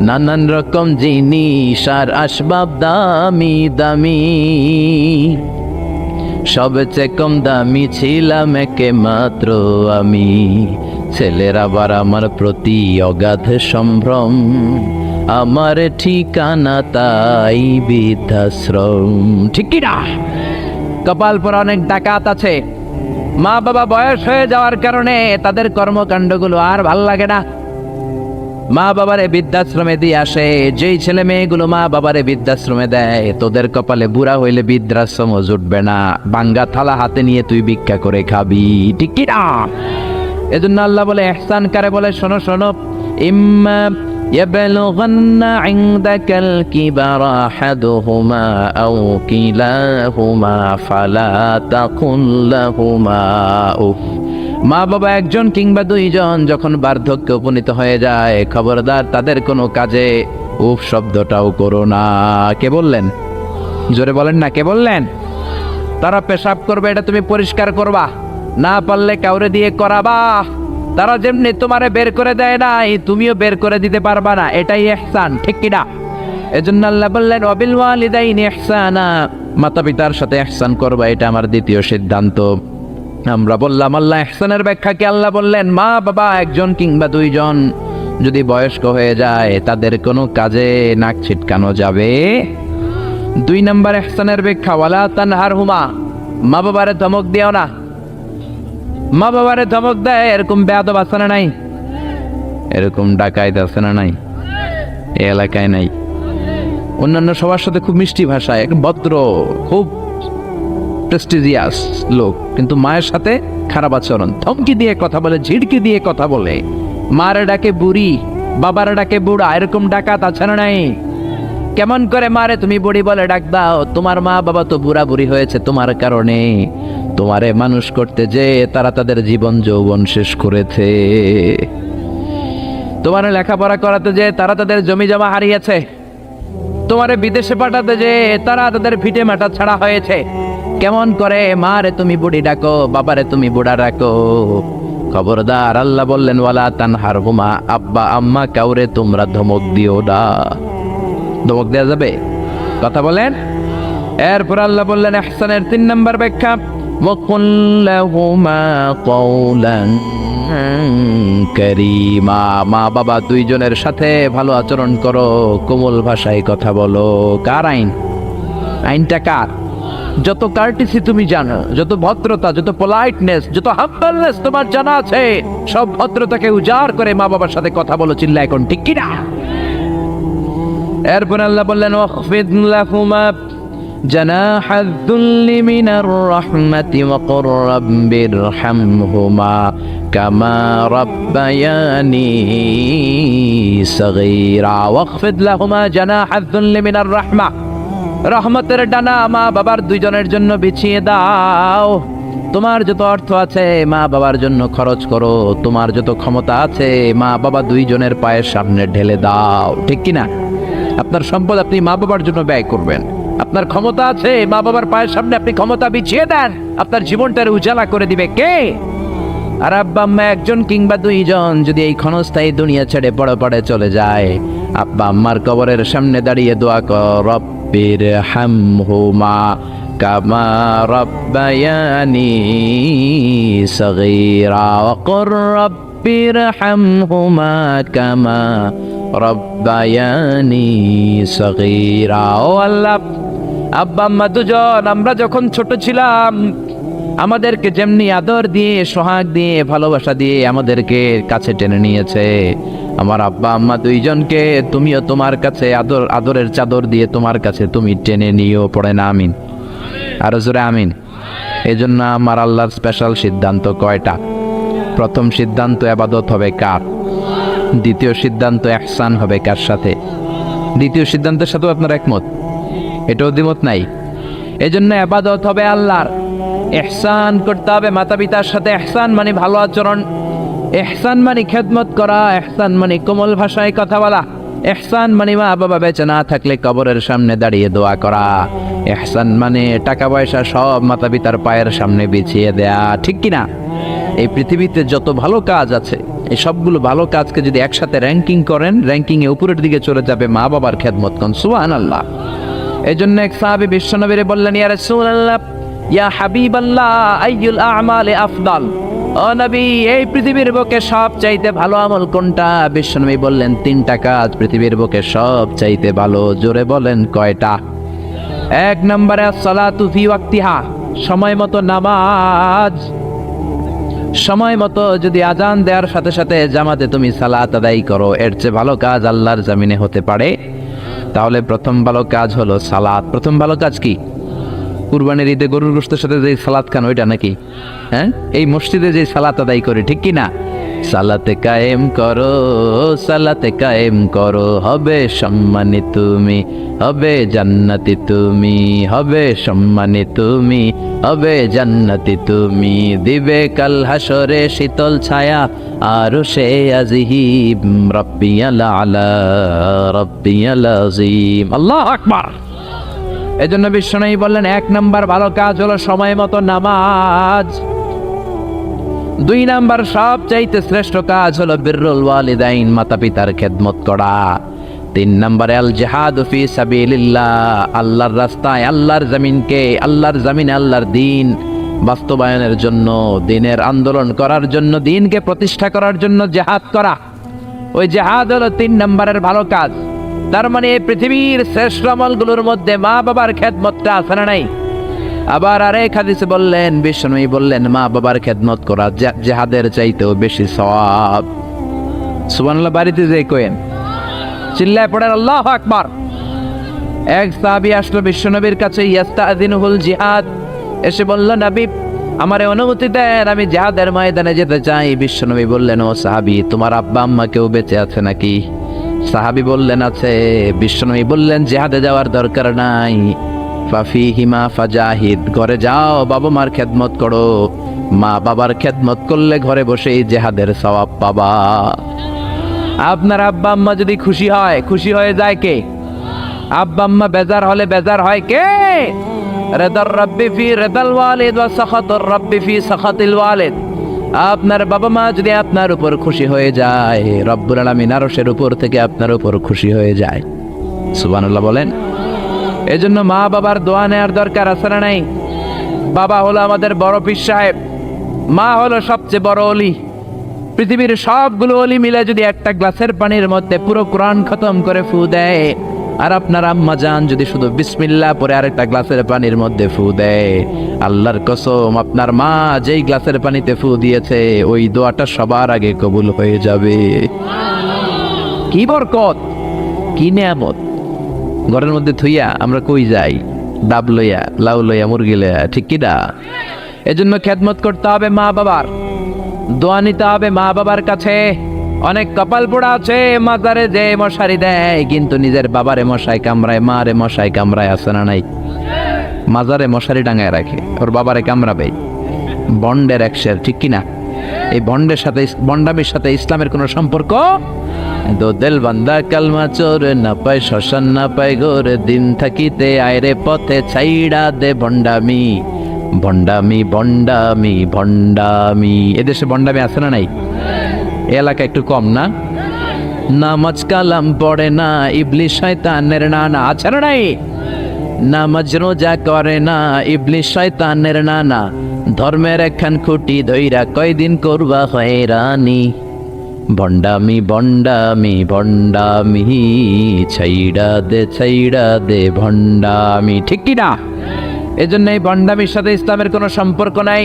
নানান রকম জিনিস আর আসবাব দামি দামি, সবচেয়ে কম দামি ছিলাম একে মাত্র আমি। ছেলের আবার আমার প্রতি অগাধ সম্ভ্রম, আমার ঠিকানা তাই বৃদ্ধাশ্রম। ঠিক কি না? কপাল পর অনেক ডাকাত আছে, মা বাবা বয়স হয়ে যাওয়ার কারণে তাদের কর্মকাণ্ডগুলো আর ভাল লাগে না, মা বাবারে বৃদ্ধাশ্রমে দিয়ে আসে। যেই ছেলে মেয়েগুলো মা বাবারে বৃদ্ধাশ্রমে দেয়, তোদের কপালে বুড়া হইলে বৃদ্ধাশ্রমও জুটবে না, বাঙ্গা থালা হাতে নিয়ে তুই ভিক্ষা করে খাবি। ঠিক কি না? এজন্য আল্লাহ বলে ইহসান কারে বলে, শোনো শোনো, ইম্মা ইয়াবলুগান্না ইনদাকাল কিবারা আহাদুহুমা আও কিলাহুমা ফালা তাকুল লাহুমা উফ। মা বাবা একজন কিংবা দুইজন যখন বার্ধক্যে উপনীত হয়ে যায়, খবরদার তাদের কোনো কাজে উফ শব্দটাও করো না। কে বললেন? জোরে বলেন না, কে বললেন? তারা পেশাব করবে, এটা তুমি পরিষ্কার করবা, না পারলে কাউরে দিয়ে করাবা। তারা যেমনি তোমারে বের করে দেয় নাই, তুমিও বের করে দিতে পারবা না, এটাই ইহসান। ঠিক কিনা? এজন্য আল্লাহ বললেন ওয়াবিল ওয়ালিদাইনি ইহসানা, মাতা পিতার সাথে ইহসান করবা, এটা আমার দ্বিতীয় সিদ্ধান্ত। আমরা বললাম আল্লাহ ইহসানের ব্যাখ্যা কি? আল্লাহ বললেন মা বাবা একজন কিংবা দুইজন যদি বয়স্ক হয়ে যায়, তাদের কোনো কাজে নাক ছিটকানো যাবে। 2 নম্বর ইহসানের ব্যাখ্যা, ওয়ালা তানহারহুমা, মা বাবারে ধমক দিও না। মা বাবারে ধমক দেয় এরকম বেয়াদব আছে না নাই? এরকম ডাকাইত আছে না নাই? এই এলাকায় নাই? অন্যান্য সবার সাথে খুব মিষ্টি ভাষায়, ভদ্র, খুব প্রেস্টিজিয়াস লোক, কিন্তু মায়ের সাথে খারাপ আচরণ, ধমকি দিয়ে কথা বলে, ঝিড়কি দিয়ে কথা বলে, মারে ডাকে বুড়ি, বাবারে ডাকে বুড়া, এরকম ডাকাত আছে না নাই? কেমন করে মারে তুমি বুড়ি বলে ডাক দাও? তোমার মা বাবা তো বুড়া বুড়ি হয়েছে তোমার কারণে, তোমারে মানুষ করতে যে তারা তাদের জীবন যৌবন শেষ করেছে, তোমারে লেখাপড়া করাতে যে তারা তাদের জমি জমা হারিয়েছে, তোমারে বিদেশে পাঠাতে যে তারা তাদের ভিটে মাটা ছাড়া হয়েছে। কেমন করে মারে তুমি বুড়ি ডাকো, বাবারে তুমি বুড়া ডাকো? খবরদার, আল্লাহ বললেন ওয়ালা তানহারহুমা, আব্বা আম্মা কাউরে তোমরা ধমক দিও না। ধমক দেওয়া যাবে? কথা বলেন। এরপর আল্লাহ বললেন ইহসানের 3 নম্বর ব্যাখ্যা, ওয়াকুল লাহুমা কওলান কারীমা, মা বাবা দুইজনের সাথে ভালো আচরণ করো, কোমল ভাষায় কথা বলো। কার আইন? আইনটা কার? যত কার্টিসি তুমি জানো, যত ভদ্রতা, যত পোলাইটনেস, যত হাম্বলনেস তোমার জানা আছে, সব ভদ্রতাকে উজাড় করে মা বাবার সাথে কথা বলো। চিল্লা এখন, ঠিক কি না? এরপর আল্লাহ বললেন ওয়াখফিদ লাহুমা জানাহায যুল্লি মিনার রাহমাতি ওয়া কুর রাব্বিরহামহুমা কামা রাব্বায়ানি সাগীরা। ওয়াখফিদ লাহুমা জানাহায যুল্লি মিনার রাহমা, রহমতের ডানা মা বাবার দুইজনের জন্য বিছিয়ে দাও। তোমার যত অর্থ আছে মা বাবার জন্য খরচ করো, তোমার যত ক্ষমতা আছে মা বাবা দুইজনের পায়ের সামনে ঢেলে দাও। ঠিক কিনা? আপনার সম্পদ আপনি মা বাবার জন্য ব্যয় করবেন, আপনার ক্ষমতা আছে মা বাবার পায়ের সামনে আপনি ক্ষমতা বিছিয়ে দেন, আপনার জীবনটার উজালা করে দিবে কে? আর আব্বা আম্মা একজন কিংবা দুইজন যদি এই ক্ষণস্থায়ী দুনিয়া ছেড়ে পড়ে চলে যায়, আব্বা আম্মার কবরের সামনে দাঁড়িয়ে দোয়া কর, রব্বিরহামহুমা কামা রাব্বায়ানি সাগীরা ওয়া কুর রব্বিরহামহুমা কামা রব্বায়ানি সগীরা। ও আল্লাহ, আব্বা আম্মা দুজন আমরা যখন ছোট ছিলাম আমাদেরকে যেমনি আদর দিয়ে, সোহাগ দিয়ে, ভালোবাসা দিয়ে আমাদেরকে কাছে টেনে নিয়েছে, আমার আব্বা আম্মা দুইজনকে তুমিও তোমার কাছে আদরের চাদর দিয়ে তোমার কাছে তুমি টেনে নিও। পড়ে না আমিন? আরো জোরে আমিন। এই জন্য আমার আল্লাহর স্পেশাল সিদ্ধান্ত কয়টা? প্রথম সিদ্ধান্ত ইবাদত হবে কার? দ্বিতীয় সিদ্ধান্ত ইহসান হবে কার সাথে? দ্বিতীয় সিদ্ধান্তের সাথেও আপনার একমত? এটাও দ্বিমত নাই? এই জন্য ইবাদত হবে আল্লাহর, ইহসান করতে হবে মাতা পিতার সাথে। ইহসান মানে ভালো আচরণ, ইহসান মানে খেদমত করা, ইহসান মানে কোমল ভাষায় কথা বলা, ইহসান মানে মা বাবা বেঁচে না থাকলে কবরের সামনে দাঁড়িয়ে দোয়া করা, ইহসান মানে টাকা পয়সা সব মাতা পিতার পায়ের সামনে বিছিয়ে দেয়া। ঠিক কিনা? এই পৃথিবীতে যত ভালো কাজ আছে এই সবগুলো ভালো কাজকে যদি একসাথে র্যাঙ্কিং করেন, র্যাঙ্কিং এ উপরের দিকে চলে যাবে মা বাবার খেদমত। কোন সুবহানাল্লাহ। এই জন্য এক সাহাবী বিশ্বনবীরে বললেন, ইয়া রাসূলুল্লাহ, ইয়া হাবিবাল্লাহ, আইয়ুল আ'মালি আফদাল। ও নবী, এই পৃথিবীর বুকে সব চাইতে ভালো আমল কোনটা? বিশ্বনবী বললেন, 3টা কাজ পৃথিবীর বুকে সব চাইতে ভালো। জোরে বলেন কয়টা? 1 নম্বরে as-সালাতু ফি ওয়াক্তিহা, সময় মতো নামাজ। সময় মতো যদি আজান দেওয়ার সাথে সাথে জামাতে তুমি সালাত আদায় করো, এর চেয়ে ভালো কাজ আল্লাহর জমিনে হতে পারে? তাহলে প্রথম ভালো কাজ হলো সালাত। প্রথম ভালো কাজ কি? কুরবানির ঈদে গরুর গোশতের সাথে যে সালাত খান ওইটা নাকি? হ্যাঁ, এই মসজিদে যে সালাত আদায় করি, ঠিক কি না? সালাতে কায়েম করো, সালাতে কায়েম করো, হবে সম্মানী তুমি, হবে জান্নাতি তুমি, হবে সম্মানী তুমি, হবে জান্নাতি তুমি, দিবে কাল হাসরে শীতল ছায়া আরশে আজিম, রাব্বিয়াল আলা রাব্বিয়াল আযীম। আল্লাহু আকবার। এজন্য বিশ্বনবী বললেন 1 নাম্বার ভালো কাজ হলো সময় মতো নামাজ। 2 নাম্বার সবচাইতে শ্রেষ্ঠ কাজ হলো বিররুল ওয়ালিদাইন, মাতা পিতার খেদমত করা। 3 নাম্বারে আল জিহাদু ফি সাবিলিল্লাহ, আল্লাহর রাস্তায়, আল্লাহর জমিনে আল্লাহর দ্বীন বাস্তবায়নের জন্য, দ্বীনের আন্দোলন করার জন্য, দ্বীনকে প্রতিষ্ঠা করার জন্য জিহাদ করা। ওই জিহাদ হলো 3 নাম্বারের ভালো কাজ। তার মানে এই পৃথিবীর শ্রেষ্ঠ আমলগুলোর মধ্যে মা বাবার খেদমতটা আছে না নাই? আবার আরেক হাদিসে বললেন, বিশ্বনবী বললেন, মা বাবার খেদমত করা জিহাদের চাইতেও বেশি সওয়াব। সুবহানাল্লাহ। বাড়িতে যে কইেন, চিল্লায় পড়েন আল্লাহু আকবার। এক সাহাবী আসলো বিশ্বনবীর কাছে, ইয়াস্তাযিনুহুল জিহাদ, এসে বলল, নবী আমারে অনুমতি দেন, আমি জিহাদের ময়দানে যেতে চাই। বিশ্বনবী বললেন, ও সাহাবী, তোমার আব্বা আম্মা কেউ বেঁচে আছে নাকি? সাহাবী বললেন, আছে। বিশ্বনবী বললেন, জিহাদে যাওয়ার দরকার নাই, ফাফিহিমা ফাজাহিদ, ঘরে যাও, বাবা মার খেদমত করো। মা বাবার খেদমত করলে ঘরে বসেই জিহাদের সওয়াব পাবা। আপনার আব্বা আম্মা যদি খুশি হয়, খুশি হয়ে যায় কে? আব্বা আম্মা বেজার হলে বেজার হয় কে? রিদার রাব্বি ফি রিদাল ওয়ালিদ ওয়া সাখাতুর রাব্বি ফি সাখাতিল ওয়ালিদ। আপনার বাবা মা যদি আপনার উপর খুশি হয়ে যায়, রব্বুল আলামিন আরশের উপর থেকে আপনার উপর খুশি হয়ে যায়। সুবহানাল্লাহ বলেন। এজন্য মা বাবার দোয়া নেওয়ার দরকার আছে না নাই? বাবা হলো আমাদের বড় পীর সাহেব, মা হলো সবচেয়ে বড় ওলি। পৃথিবীর সবগুলো ওলি মিলে যদি একটা গ্লাসের পানির মধ্যে পুরো কোরআন খতম করে ফু দেয়, আর আপনার আম্মা জান যদি শুধু বিসমিল্লাহ পরে আরেকটা গ্লাসের পানির মধ্যে ফু দেয়, আল্লাহর কসম আপনার মা যেই গ্লাসের পানিতে ফু দিয়েছে ওই দোয়াটা সবার আগে কবুল হয়ে যাবে। কি বরকত, কি নিয়ামত। ঘরের মধ্যে থুইয়া আমরা কই যাই? ডাব লইয়া, লাউ লইয়া, মুরগি লইয়া, ঠিক কি না? এজন্য খেদমত করতে হবে মা বাবার, দোয়া নিতে হবে মা বাবার কাছে। অনেক কপাল পোড়া আছে মাজারে যে মশারি দেয়, কিন্তু নিজের বাবারে মশাই কামড়ায়, মারে মশাই কামড়ায়, আছে না নাই? মাজারে মশারি ডাঙায় রাখে, ওর বাবারে কামড়াবে। বন্ডের এক শের, ঠিক কিনা? এই বন্ডের সাথে, বন্ডামির সাথে ইসলামের কোনো সম্পর্ক? দো দিল বান্দা কালমা চোর, না পায় শ্মশান না পায় ঘোর, দিন থাকিতে আয়রে পথে ছাইড়া দে ভণ্ডামি, ভণ্ডামি ভণ্ডামি ভণ্ডামি। এদেশে ভণ্ডামি আছে না নাই? এলাকা একটু কম না? নামাজ কালাম পড়ে না, ইবলিস শয়তানের নানা, আছে না নাই? নামাজ রোজা করে না, ইবলিস শয়তানের নানা, ধর্মের একখান খুঁটি ধইরা কয়দিন করবা হয়রানি। ভণ্ডামি ভণ্ডামি ভণ্ডামি, ছাইড়া দে ভণ্ডামি, ঠিক কি না? এজন্য এই ভণ্ডামির সাথে ইসলামের কোনো সম্পর্ক নাই।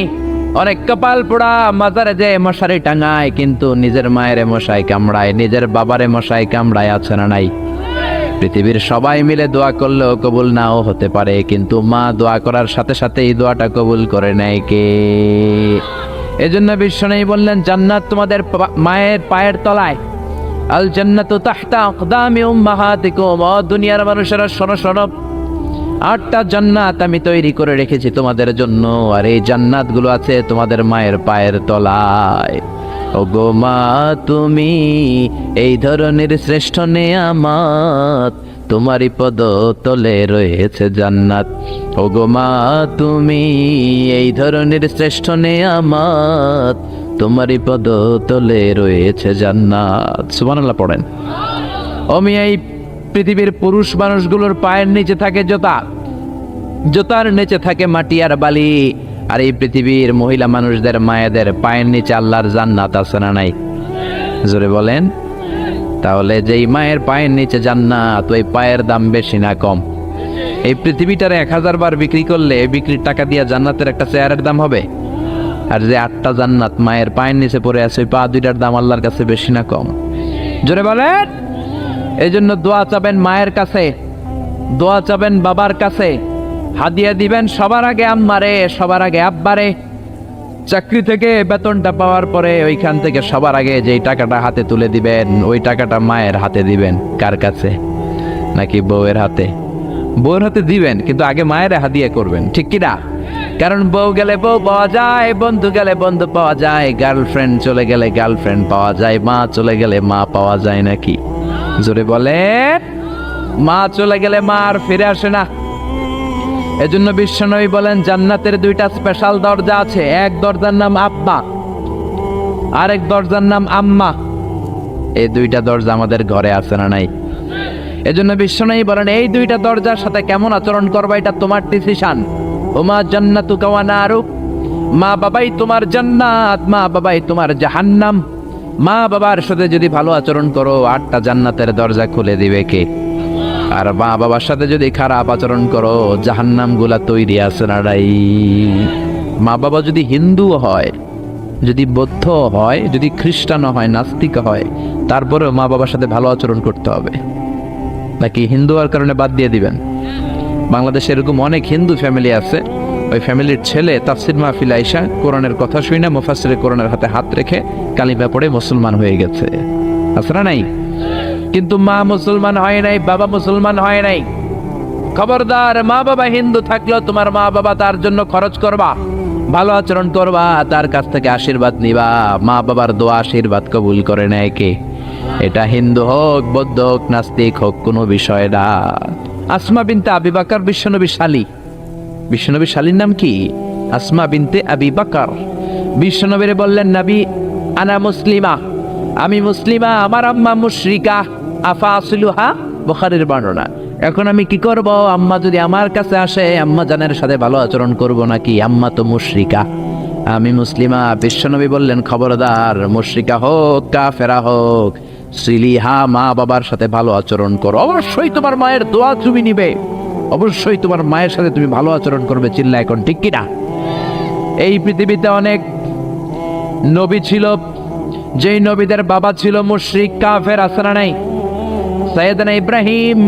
অনেক কপাল পোড়া মাজারে যে মশারি টাঙায়, কিন্তু নিজের মায়ের মশাই কামড়ায়, নিজের বাবারে মশাই কামড়ায়, আছে না নাই? পৃথিবীর সবাই মিলে দোয়া করলেও কবুল নাও হতে পারে, কিন্তু মা দোয়া করার সাথে সাথে এই দোয়াটা কবুল করে নেয় কে? এজন্য বিশ্বনবী বললেন, জান্নাত তোমাদের মায়ের পায়ের তলায়। আল জান্নাতু তাহতা আকদামি উম্মাহাতিকুম। ও দুনিয়ার মানুষেরা শোনো শোনো, 8টা জান্নাত আমি তৈরি করে রেখেছি তোমাদের জন্য, আর এই জান্নাতগুলো আছে তোমাদের মায়ের পায়ের তলায়। ওগো মা তুমি এই ধরনের শ্রেষ্ঠ নেয়ামত, তোমারই পদ তলে রয়েছে জান্নাত। ওগো মা তুমি এই ধরনের শ্রেষ্ঠ নেয়ামত, তোমারই পদ তলে রয়েছে জান্নাত। সুবহানাল্লাহ পড়েন। আমি এই পৃথিবীর পুরুষ মানুষগুলোর পায়ের নিচে থাকে জুতা, জুতার নিচে থাকে মাটি আর বালি, আর এই পৃথিবীর মহিলা মানুষদের মায়েদের পায়ের নিচে আল্লাহর জান্নাত আছে না নাই? জোরে বলেন। তাহলে যেই মায়ের পায়ের নিচে জান্নাত, ওই পায়ের দাম বেশি না কম? এই পৃথিবীটারে 1000 বার বিক্রি করলে বিক্রির টাকা দিয়ে জান্নাতের একটা চেয়ারের দাম হবে? আর যে 8টা জান্নাত মায়ের পায়ের নিচে পড়ে আছে, ওই পা দুইটার দাম আল্লাহর কাছে বেশি না কম? জোরে বলেন। এই জন্য দোয়া চাবেন মায়ের কাছে, দোয়া চাবেন বাবার কাছে, হাদিয়া দিবেন সবার আগে আম্মারে, সবার আগে আব্বারে। চাকরি থেকে বেতনটা পাওয়ার পরে ওইখান থেকে সবার আগে যেই টাকাটা হাতে তুলে দিবেন, ওই টাকাটা মায়ের হাতে দিবেন। কার কাছে? নাকি বউয়ের হাতে? বউয়ের হাতে দিবেন, কিন্তু আগে মায়ের হাদিয়া করবেন, ঠিক কি না? কারণ বউ গেলে বউ পাওয়া যায়, বন্ধু গেলে বন্ধু পাওয়া যায়, গার্লফ্রেন্ড চলে গেলে গার্লফ্রেন্ড পাওয়া যায়, মা চলে গেলে মা পাওয়া যায় নাকি? জোরে বলেন। মা চলে গেলে মা আর ফিরে আসে না। এজন্য বিশ্বনবী বলেন, জান্নাতের 2টা স্পেশাল দরজা আছে। এক দরজার নাম আব্বা, আরেক দরজার নাম আম্মা। এই 2টা দরজা আমাদের ঘরে আছে না নাই? এজন্য বিশ্বনবী বলেন, এই 2টা দরজার সাথে কেমন আচরণ করবা এটা তোমার ডিসিশন। ওমা জান্নাতুকা ওয়া নারুক, মা বাবাই তোমার জান্নাত, মা বাবাই তোমার জাহান্নাম। মা বাবার সাথে যদি ভালো আচরণ করো, 8টা জান্নাতের দরজা খুলে দিবে কে? আর মা বাবার সাথে যদি খারাপ আচরণ করো, জাহান্নাম গুলা তৈরি আছে না নাই? মা বাবা যদি হিন্দু হয়, যদি বৌদ্ধ হয়, যদি খ্রিস্টান হয়, নাস্তিক হয়, তারপরেও মা বাবার সাথে ভালো আচরণ করতে হবে। নাকি হিন্দু হওয়ার কারণে বাদ দিয়ে দিবেন? বাংলাদেশে এরকম অনেক হিন্দু ফ্যামিলি আছে, ওই ফ্যামিলির ছেলে তাফসির মাহফিল আইসা কোরআনের কথা শুই না, মুফাসসিরে কোরআনের হাতে হাত রেখে কালিমা পড়ে মুসলমান হয়ে গেছে, আছে না নাই? কিন্তু মা মুসলমান হয় নাই, বাবা মুসলমান হয় নাই। খবরদার, মা বাবা হিন্দু থাকলেও তোমার মা বাবা তার জন্য খরচ করবা, ভালো আচরণ করবা, তার কাছ থেকে আশীর্বাদ নিবা। মা বাবার দোয়া আশীর্বাদ কবুল করে নেয় কে? এটা হিন্দু হোক, বৌদ্ধ হোক, নাস্তিক হোক, কোনো বিষয় না। আসমা বিনতে আবি বকর বিশ্বনবীর শালী। বিশ্বনবীর শালীর নাম কি? আসমা বিনতে আবি বকর। বিশ্বনবীরে বললেন, নবী আনা মুসলিমা, আমি মুসলিমা, আমার আম্মা মুশরিকা, আফা আসলুহা, বুখারীর বর্ণনা। এখন আমি কি করব? আম্মা যদি আমার কাছে আসে, আম্মা জানের সাথে ভালো আচরণ করব নাকি? আম্মা তো মুশরিকা, আমি মুসলিমা। বিশ্বনবী বললেন, খবরদার, মুশরিকা হোক কাফেরা হোক, সিলিহা, মা বাবার সাথে ভালো আচরণ করো। অবশ্যই তোমার মায়ের দোয়া তুমি নিবে, অবশ্যই তোমার মায়ের সাথে তুমি ভালো আচরণ করবে। চিল্লা এখন, ঠিক কিনা? এই পৃথিবীতে অনেক নবী ছিল, যেই নবীদের বাবা ছিল মুশরিক কাফের, আছে না নাই? সাইয়েদনা ইব্রাহিম,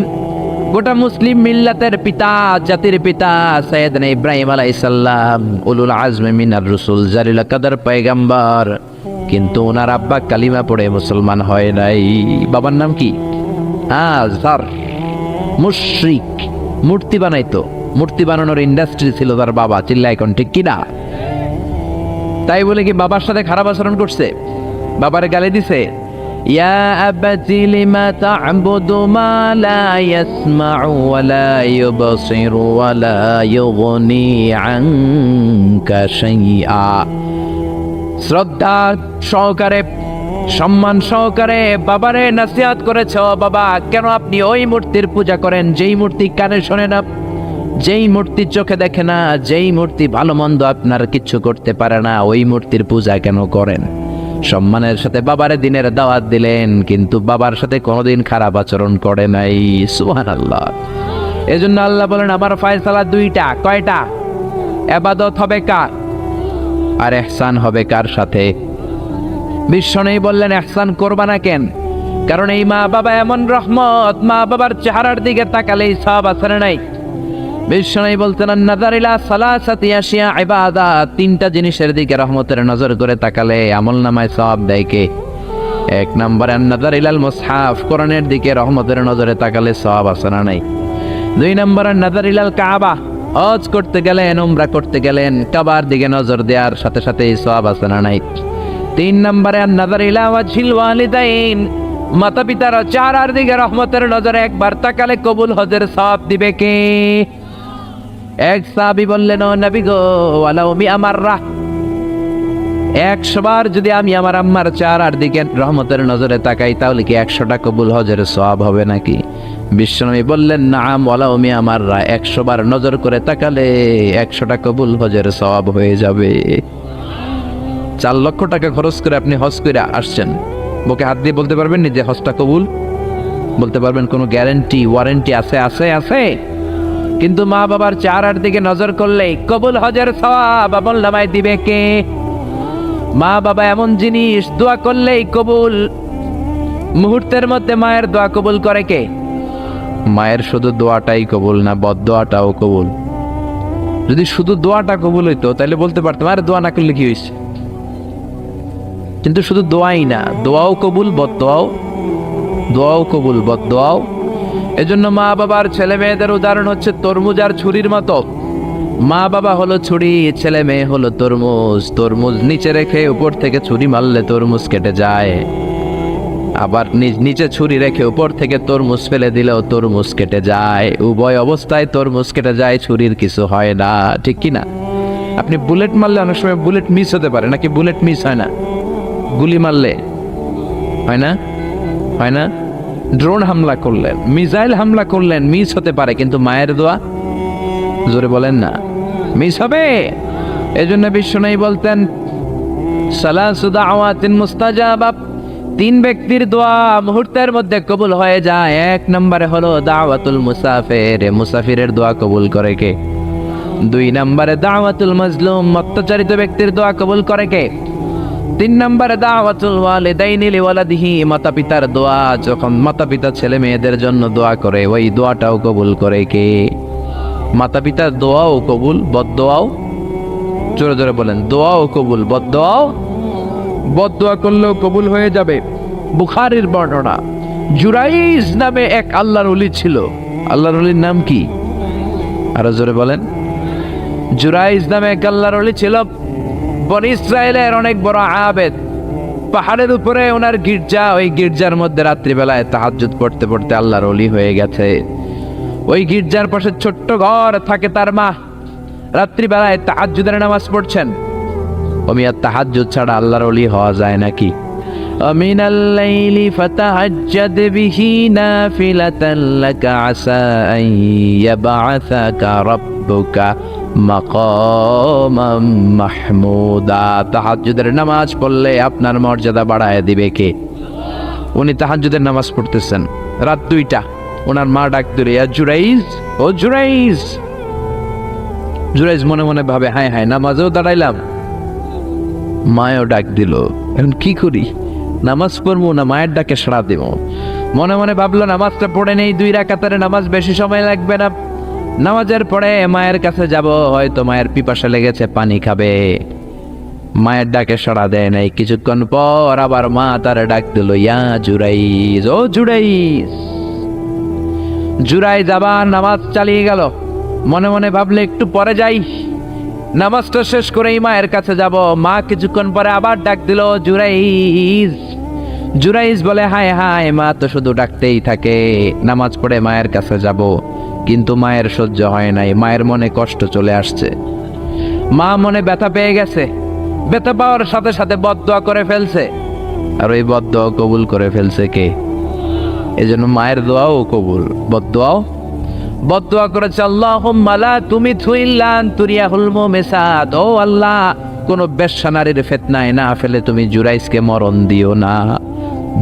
গোটা মুসলিম মিল্লাতের পিতা, জাতির পিতা সাইয়েদনা ইব্রাহিম আলাইহিস সালাম, উলুল আজমে মিনার রাসূল, জালিল কাদর পয়গম্বর, কিন্তু ওনার আব্বা কালিমা পড়ে মুসলমান হয় নাই। বাবার নাম কি? আযর। মুশরিক, মূর্তি বানাইতো, মূর্তি বানানোর ইন্ডাস্ট্রি ছিল তার বাবা। চিল্লা এখন, ঠিক কিনা? তাই বলে কি বাবার সাথে খারাপ আচরণ করছে? বাবারে গালি দিছে? ইয়া আবাতি লিমা তা'বুদু মা লা ইয়াসমাউ ওয়া লা ইউবসিরু ওয়া লা ইউগনি আনকা শাইআ। শ্রদ্ধা সহকারে, সম্মান সহকারে বাবারে নসিহত করেছ, বাবা কেন আপনি ওই মূর্তির পূজা করেন যেই মূর্তি কানে শোনে না, যেই মূর্তি চোখে দেখে না, যেই মূর্তি ভালো মন্দ আপনার কিচ্ছু করতে পারে না, ওই মূর্তির পূজা কেন করেন? সম্মানের সাথে বাবারে দিনের দাওয়াত দিলেন, কিন্তু বাবার সাথে কোনোদিন খারাপ আচরণ করে নাই। সুবহানাল্লাহ। এজন্য আল্লাহ বলেন আমার ফয়সালা দুইটা। কয়টা? ইবাদত হবে কার আর ইহসান হবে কার সাথে? বিশ্বনবী বললেন ইহসান করবা না কেন? কারণ এই মা বাবা এমন রহমত, মা বাবার চেহারার দিকে তাকালেই সওয়াব আছে না নাই? বিশ্বনবী বলতেন নাযার ইলা সালাসাতি আশিয়া ইবাদাত, তিনটা জিনিসের দিকে রহমতের নজর করে তাকালে আমলনামায় সওয়াব দেয় কে? এক নম্বরে নাযার ইলাল মুসহাফ, কোরআনের দিকে রহমতের নজরে তাকালে সওয়াব আছে না নাই? দুই নম্বরে নাযার ইলাল কাবা, হজ করতে গেলেন, উমরা করতে গেলেন, কাবার দিকে নজর দেওয়ার সাথে সাথে সওয়াব আছে না নাই? তিন নম্বরে নাযার ইলা ওয়াজহিল ওয়ালিদাইন, মাতা পিতার চেহারার দিকে রহমতের নজরে একবার তাকালে কবুল হজের সওয়াব দিবে কে? এক সাহাবী বললেন ও নবী গো, ওয়ালাউ মিআ মাররা, 100 বার যদি আমি আমার আম্মার চেহারার দিকে রহমতের নজরে তাকাই তাহলে কি 100টা কবুল হজের সওয়াব হবে নাকি? বিশ্বনবী বললেন নাম, ওয়ালাউ মিআ মাররা, 100 বার নজর করে তাকালে 100টা কবুল হজের সওয়াব হয়ে যাবে। 4 লক্ষ টাকা খরচ করে আপনি হজ করে আসছেন, বুকে হাত দিয়ে বলতে পারবেন নি যে হজটা কবুল? বলতে পারবেন? কোনো গ্যারান্টি ওয়ারেন্টি আছে? আছে আছে। কিন্তু মা বাবার চেহারার দিকে নজর করলে কবুল হজের সওয়াব আমলনামায় দিবে কে? মা বাবা এমন জিনিস, দোয়া করলেই কবুল। মুহূর্তের মধ্যে মায়ের দোয়া কবুল করে কে? মায়ের শুধু দোয়াটাই কবুল না, বদদোয়াটাও কবুল। যদি শুধু দোয়াটা কবুল হইতো তাহলে বলতে পারতাম আরে দোয়া না করলে কি হয়েছে। কিন্তু শুধু দোয়াই না, দোয়াও কবুল, বদদোয়াও, দোয়াও কবুল, বদদোয়াও। এজন্য মা বাবার ছেলে মেয়েদের উদাহরণ হচ্ছে তরমুজ আর ছুরির মতো। মা বাবা হলো ছুরি, ছেলে মেয়ে হলো তরমুজ। তরমুজ নিচে রেখে উপর থেকে ছুরি মারলে তরমুজ কেটে যায়, আবার নিচে ছুরি রেখে উপর থেকে তরমুজ ফেলে দিলেও তরমুজ কেটে যায়। উভয় অবস্থায় তরমুজ কেটে যায়, ছুরির কিছু হয় না, ঠিক কি না? আপনি বুলেট মারলে অনেক সময় বুলেট মিস হতে পারে, নাকি বুলেট মিস হয় না? গুলি মারলে হয় না? হয় না? ড্রোন হামলা করলেন, মিসাইল হামলা করলেন, মিস হতে পারে, কিন্তু মায়ের দোয়া, জোরে বলেন না, মিস হবে? এজন্য বিশ্বনবী বলতেন সালাসু দাওয়াতিন মুস্তাজাবা, 3 ব্যক্তির দোয়া মুহূর্তের মধ্যে কবুল হয়ে যায়। 1 নম্বরে হলো দাওয়াতুল মুসাফির, মুসাফিরের দোয়া কবুল করে কে? 2 নম্বরে দাওয়াতুল মাজলুম, অত্যাচারিত ব্যক্তির দোয়া কবুল করে কে? 3 নম্বরে দাওয়াতুল ওয়ালিদাইনি লিওয়ালাদিহি, মাতা পিতার দোয়া, যখন মাতা পিতা ছেলে মেয়েদের জন্য দোয়া করে ওই দোয়াটাও কবুল করে কে? মাতা পিতার দোয়াও কবুল, বদদোয়াও। জোরে জোরে বলেন, দোয়াও কবুল, বদদোয়াও। বদদোয়া করলেও কবুল হয়ে যাবে। বুখারীর বর্ণনা, জুরাইজ নামে এক আল্লাহর ওলি ছিল। আল্লাহর ওলির নাম কি? আরো জোরে বলেন। জুরাইজ নামে এক আল্লাহর ওলি ছিল, বনি ইসরায়েলের অনেক বড় আবেদ। পাহাড়ের উপরে ওনার গির্জা, ওই গির্জার মধ্যে রাত্রিবেলায় তাহাজ্জুদ পড়তে পড়তে আল্লাহর ওলি হয়ে গেছে। ওই গির্জার পাশে ছোট্ট ঘর থাকে তার মা, রাত্রিবেলায় তাহাজ্জুদের নামাজ পড়ছেন। ওমিয়া তাহাজ্জুদ ছাড়া আল্লাহর ওলি হওয়া যায় নাকি? আমিনাল লাইলি ফাতাহাজ্জাদ বিহি নাফিলাতান লাকা আসা আন ইয়াবআসাকা রাব্বুকা মাকামাম মাহমুদা। তাহাজ্জুদের নামাজ পড়লে আপনার মর্যাদা বাড়ায় দিবে কে? উনি তাহাজ্জুদের নামাজ পড়তেছেন, রাত 2টা। ওনার মা ডাক দিল, ইয়া জুরাইজ, ও জুরাইজ। জুরাইজ মনে মনে ভাবে হায় হায়, নামাজেও দাঁড়াইলাম, মায়েও ডাক দিল, এখন কি করি? নামাজ পড়বো না মায়ের ডাকে সাড়া দেব? মনে মনে ভাবলো নামাজটা পড়ে নেই, 2 রাকাতের নামাজ, বেশি সময় লাগবে না। নামাজের পরে মায়ের কাছে যাব, হয়তো মায়ের পিপাসা লেগেছে, পানি খাবে। মায়ের ডাকে সাড়া দেয় নাই। কিছুক্ষণ পর আবার মা তার ডাক দিল, ইয়া জুরাইজ, ও জুরাইজ। জুরাইজ আবার নামাজ চালিয়ে গেল। মনে মনে ভাবলে একটু পরে যাই, নামাজটা শেষ করেই মায়ের কাছে যাব। মা কিছুক্ষণ পরে আবার ডাক দিল, জুরাইজ। জুরাইজ বলে হায় হায়, মা তো শুধু ডাকতেই থাকে, নামাজ পড়ে মায়ের কাছে যাব। কিন্তু মায়ের সহ্য হয় নাই, মায়ের মনে কষ্ট চলে আসছে। মা মনে ব্যথা পেয়ে গেছে, ব্যথা পাওয়ার সাথে সাথে বদদোয়া করে ফেলছে। আর ওই বদদোয়া কবুল করে ফেলছে কে? এজন্য মায়ের দোয়াও কবুল, বদদোয়াও। বদদোয়া করেছে, আল্লাহুম্মা লা তুমিতহু ইল্লা আন তুরিয়াহুল মুমিসাত, ও আল্লাহ কোনো বেশ্যা নারীর ফিতনায় না ফেলে তুমি জুরাইজকে মরণ দিও না।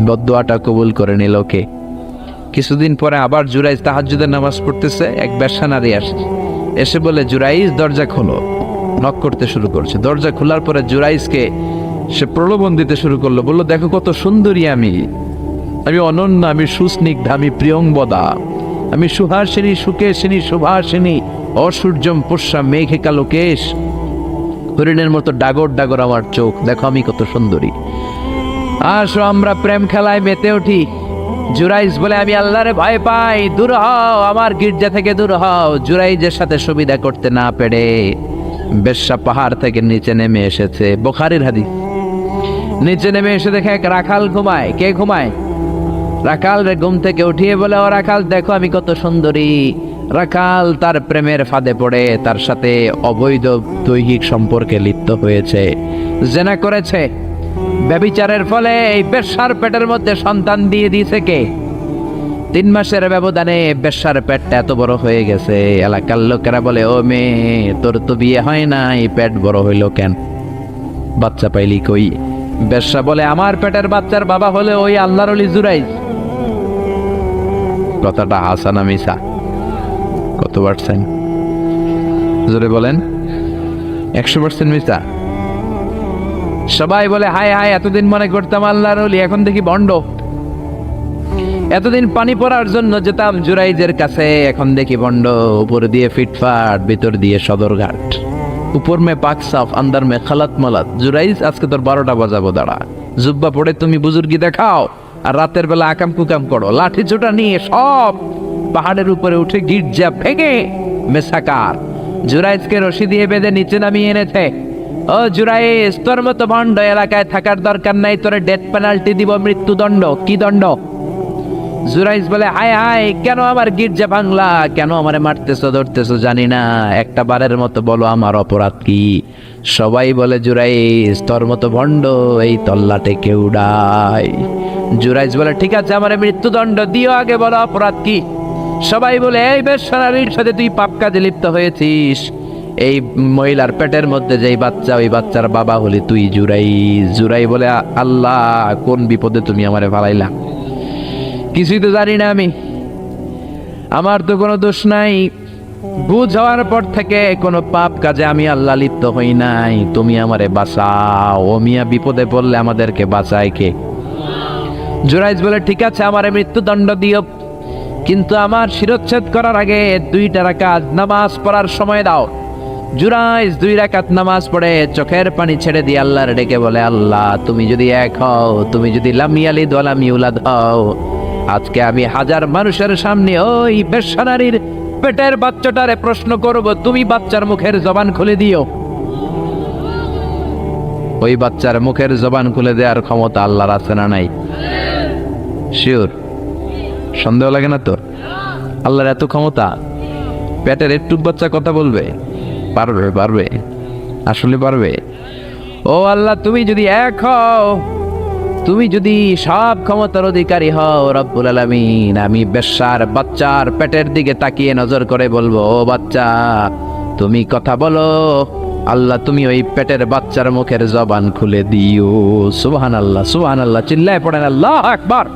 বদদুয়াটা কবুল করে নিল কে? কিছুদিন পরে আবার জুরাইজ তাহাজ্জুদের নামাজ পড়তেছে, এক বেশ্যা নারী এসে বলে, জুরাইজ দরজা খোলো। নক করতে শুরু করছে। দরজা খোলার পরে জুরাইজকে সে প্রলোভন দিতে শুরু করলো, বললো, দেখো কত সুন্দরী আমি অনন্য, আমি সুস্নিগ্ধা, আমি প্রিয়ংবদা, আমি সুহাসিনী, সুকেশিনী, সুভাসিনী, অসূর্যম পুষ্যা মেঘে কালো কেশ, হরিণের মতো ডাগর ডাগর আমার চোখ, দেখো আমি কত সুন্দরী, আসো আমরা প্রেম খেলায় মেতে উঠি। জুরাইজ বলে, আমি আল্লাহরে ভয় পাই, দূর হও, আমার গির্জা থেকে দূর হও। জুরাইজের সাথে সুবিধা করতে না পেরে বেশ্যা পাহাড় থেকে নিচে নেমে এসেছে। বুখারীর হাদিস। নিচে নেমে এসে দেখে এক রাখাল ঘুমায়। কে ঘুমায়? রাখাল রে ঘুম থেকে উঠিয়ে বলে, ও রাখাল, দেখো আমি কত সুন্দরী। রাখাল তার প্রেমের ফাঁদে পড়ে তার সাথে অবৈধ দৈহিক সম্পর্কে লিপ্ত হয়েছে, জেনা করেছে। ব্যভিচারের ফলে এই বেশ্যার পেটের মধ্যে সন্তান দিয়ে দিয়েছে কে? 3 মাসের ব্যবধানে বেশ্যার পেটটা এত বড় হয়ে গেছে। এলাকার লোকেরা বলে, ও মেয়ে, তোর তো বিয়ে হয় না, এই পেট বড় হইল কেন? বাচ্চা পাইলি কই? বেশ্যা বলে, আমার পেটের বাচ্চার বাবা হলে ওই আল্লাহর ওলি জুরাইজ। কথাটা হাসা না মিছা? কত পার্সেন্ট? জোরে বলেন। 100% মিছা? সবাই বলে, হায় হায়, এতদিন মনে করতাম আল্লাহর ওলি, এখন দেখি ভণ্ড। এতদিন পানি পড়ার জন্য যেতাম জুরাইজের কাছে, এখন দেখি ভণ্ড। উপর দিয়ে ফিটফাট, ভিতর দিয়ে সদরঘাট। উপর মে পাক সাফ, আন্দার মে খালাত মালাত। জুরাইজ, আজকে তোর 12টা বাজাবো, দাঁড়া। জুব্বা পড়ে তুমি বুজুর্গি দেখাও, আর রাতের বেলা আকাম কুকাম করো। লাঠি ছোটা নিয়ে সব পাহাড়ের উপরে উঠে গির্জা ভেঙে মেসাকার জুরাইজকে রশি দিয়ে বেঁধে নিচে নামিয়ে এনেছে। ও জুরাইজ, তোর মতো ভণ্ড এলাকায় থাকার দরকার নাই, তোরে ডেথ পেনাল্টি দিব, মৃত্যুদণ্ড। কি দণ্ড? জুরাইজ বলে, হায় হায়, কেন আমার গির্জা ভাঙলা? কেন আমারে মারতেছো, ধরতেছো? জানি না, একটা বারের মতো বলো আমার অপরাধ কি? সবাই বলে, জুরাইজ, তোর মতো ভণ্ড এই তল্লাটে কেউ নাই। জুরাইজ বলে, ঠিক আছে, আমারে মৃত্যুদণ্ড দিও, আগে বলো অপরাধ কি? সবাই বলে, এই বেশ্যা নারীর সাথে তুই পাপ কাজে লিপ্ত হয়েছিস। এই মহিলার পেটের মধ্যে যেই বাচ্চা, ওই বাচ্চার বাবা হলি তুই, জুরাইজ। জুরাই বলে, আল্লাহ, কোন বিপদে তুমি আমারে ফালাইলা? কিছুই তো জানি না আমি, আমার তো কোনো দোষ নাই। বুঝ হওয়ার পর থেকে কোনো পাপ কাজে আমি আল্লাহ লিপ্ত হই নাই, তুমি আমারে বাঁচাও। ও মিয়া, বিপদে পড়লে আমাদেরকে বাঁচায় কে? জুরাইজ বলে, ঠিক আছে, আমারে মৃত্যুদণ্ড দিও, কিন্তু আমার শিরচ্ছেদ করার আগে 2 রাকাত নামাজ পড়ার সময় দাও। জুরাইজ 2 রাকাত নামাজ পড়ে চোখের পানি ছেড়ে দিয়ে আল্লাহর ডেকে বলে, আল্লাহ, তুমি যদি এক হও, তুমি যদি লাম ইয়ালিদ ওয়া লাম ইউলাদ হও, আজকে আমি 1000 মানুষের সামনে ওই বেশ্যা নারীর পেটের বাচ্চাটারে প্রশ্ন করব, তুমি বাচ্চার মুখের জবান খুলে দিও। ওই বাচ্চার মুখের জবান খুলে দেওয়ার ক্ষমতা আল্লাহর আছে না নাই? শিওর? সন্দেহ লাগে না তো? আল্লাহর এত ক্ষমতা, পেটের একটু বাচ্চা কথা বলবে? পারবে, পারবে, আসলে পারবে। ও আল্লাহ, তুমি যদি এক হও, তুমি যদি সব ক্ষমতার অধিকারী হও রব্বুল আলামিন, আমি বেশ্যার বাচ্চার পেটের দিকে তাকিয়ে নজর করে বলবো, ও বাচ্চা, তুমি কথা বলো। আল্লাহ, তুমি ওই পেটের বাচ্চার মুখের জবান খুলে দিও। সুবহানাল্লাহ, সুবহানাল্লাহ, চিল্লায় পড়েন আল্লাহু আকবার।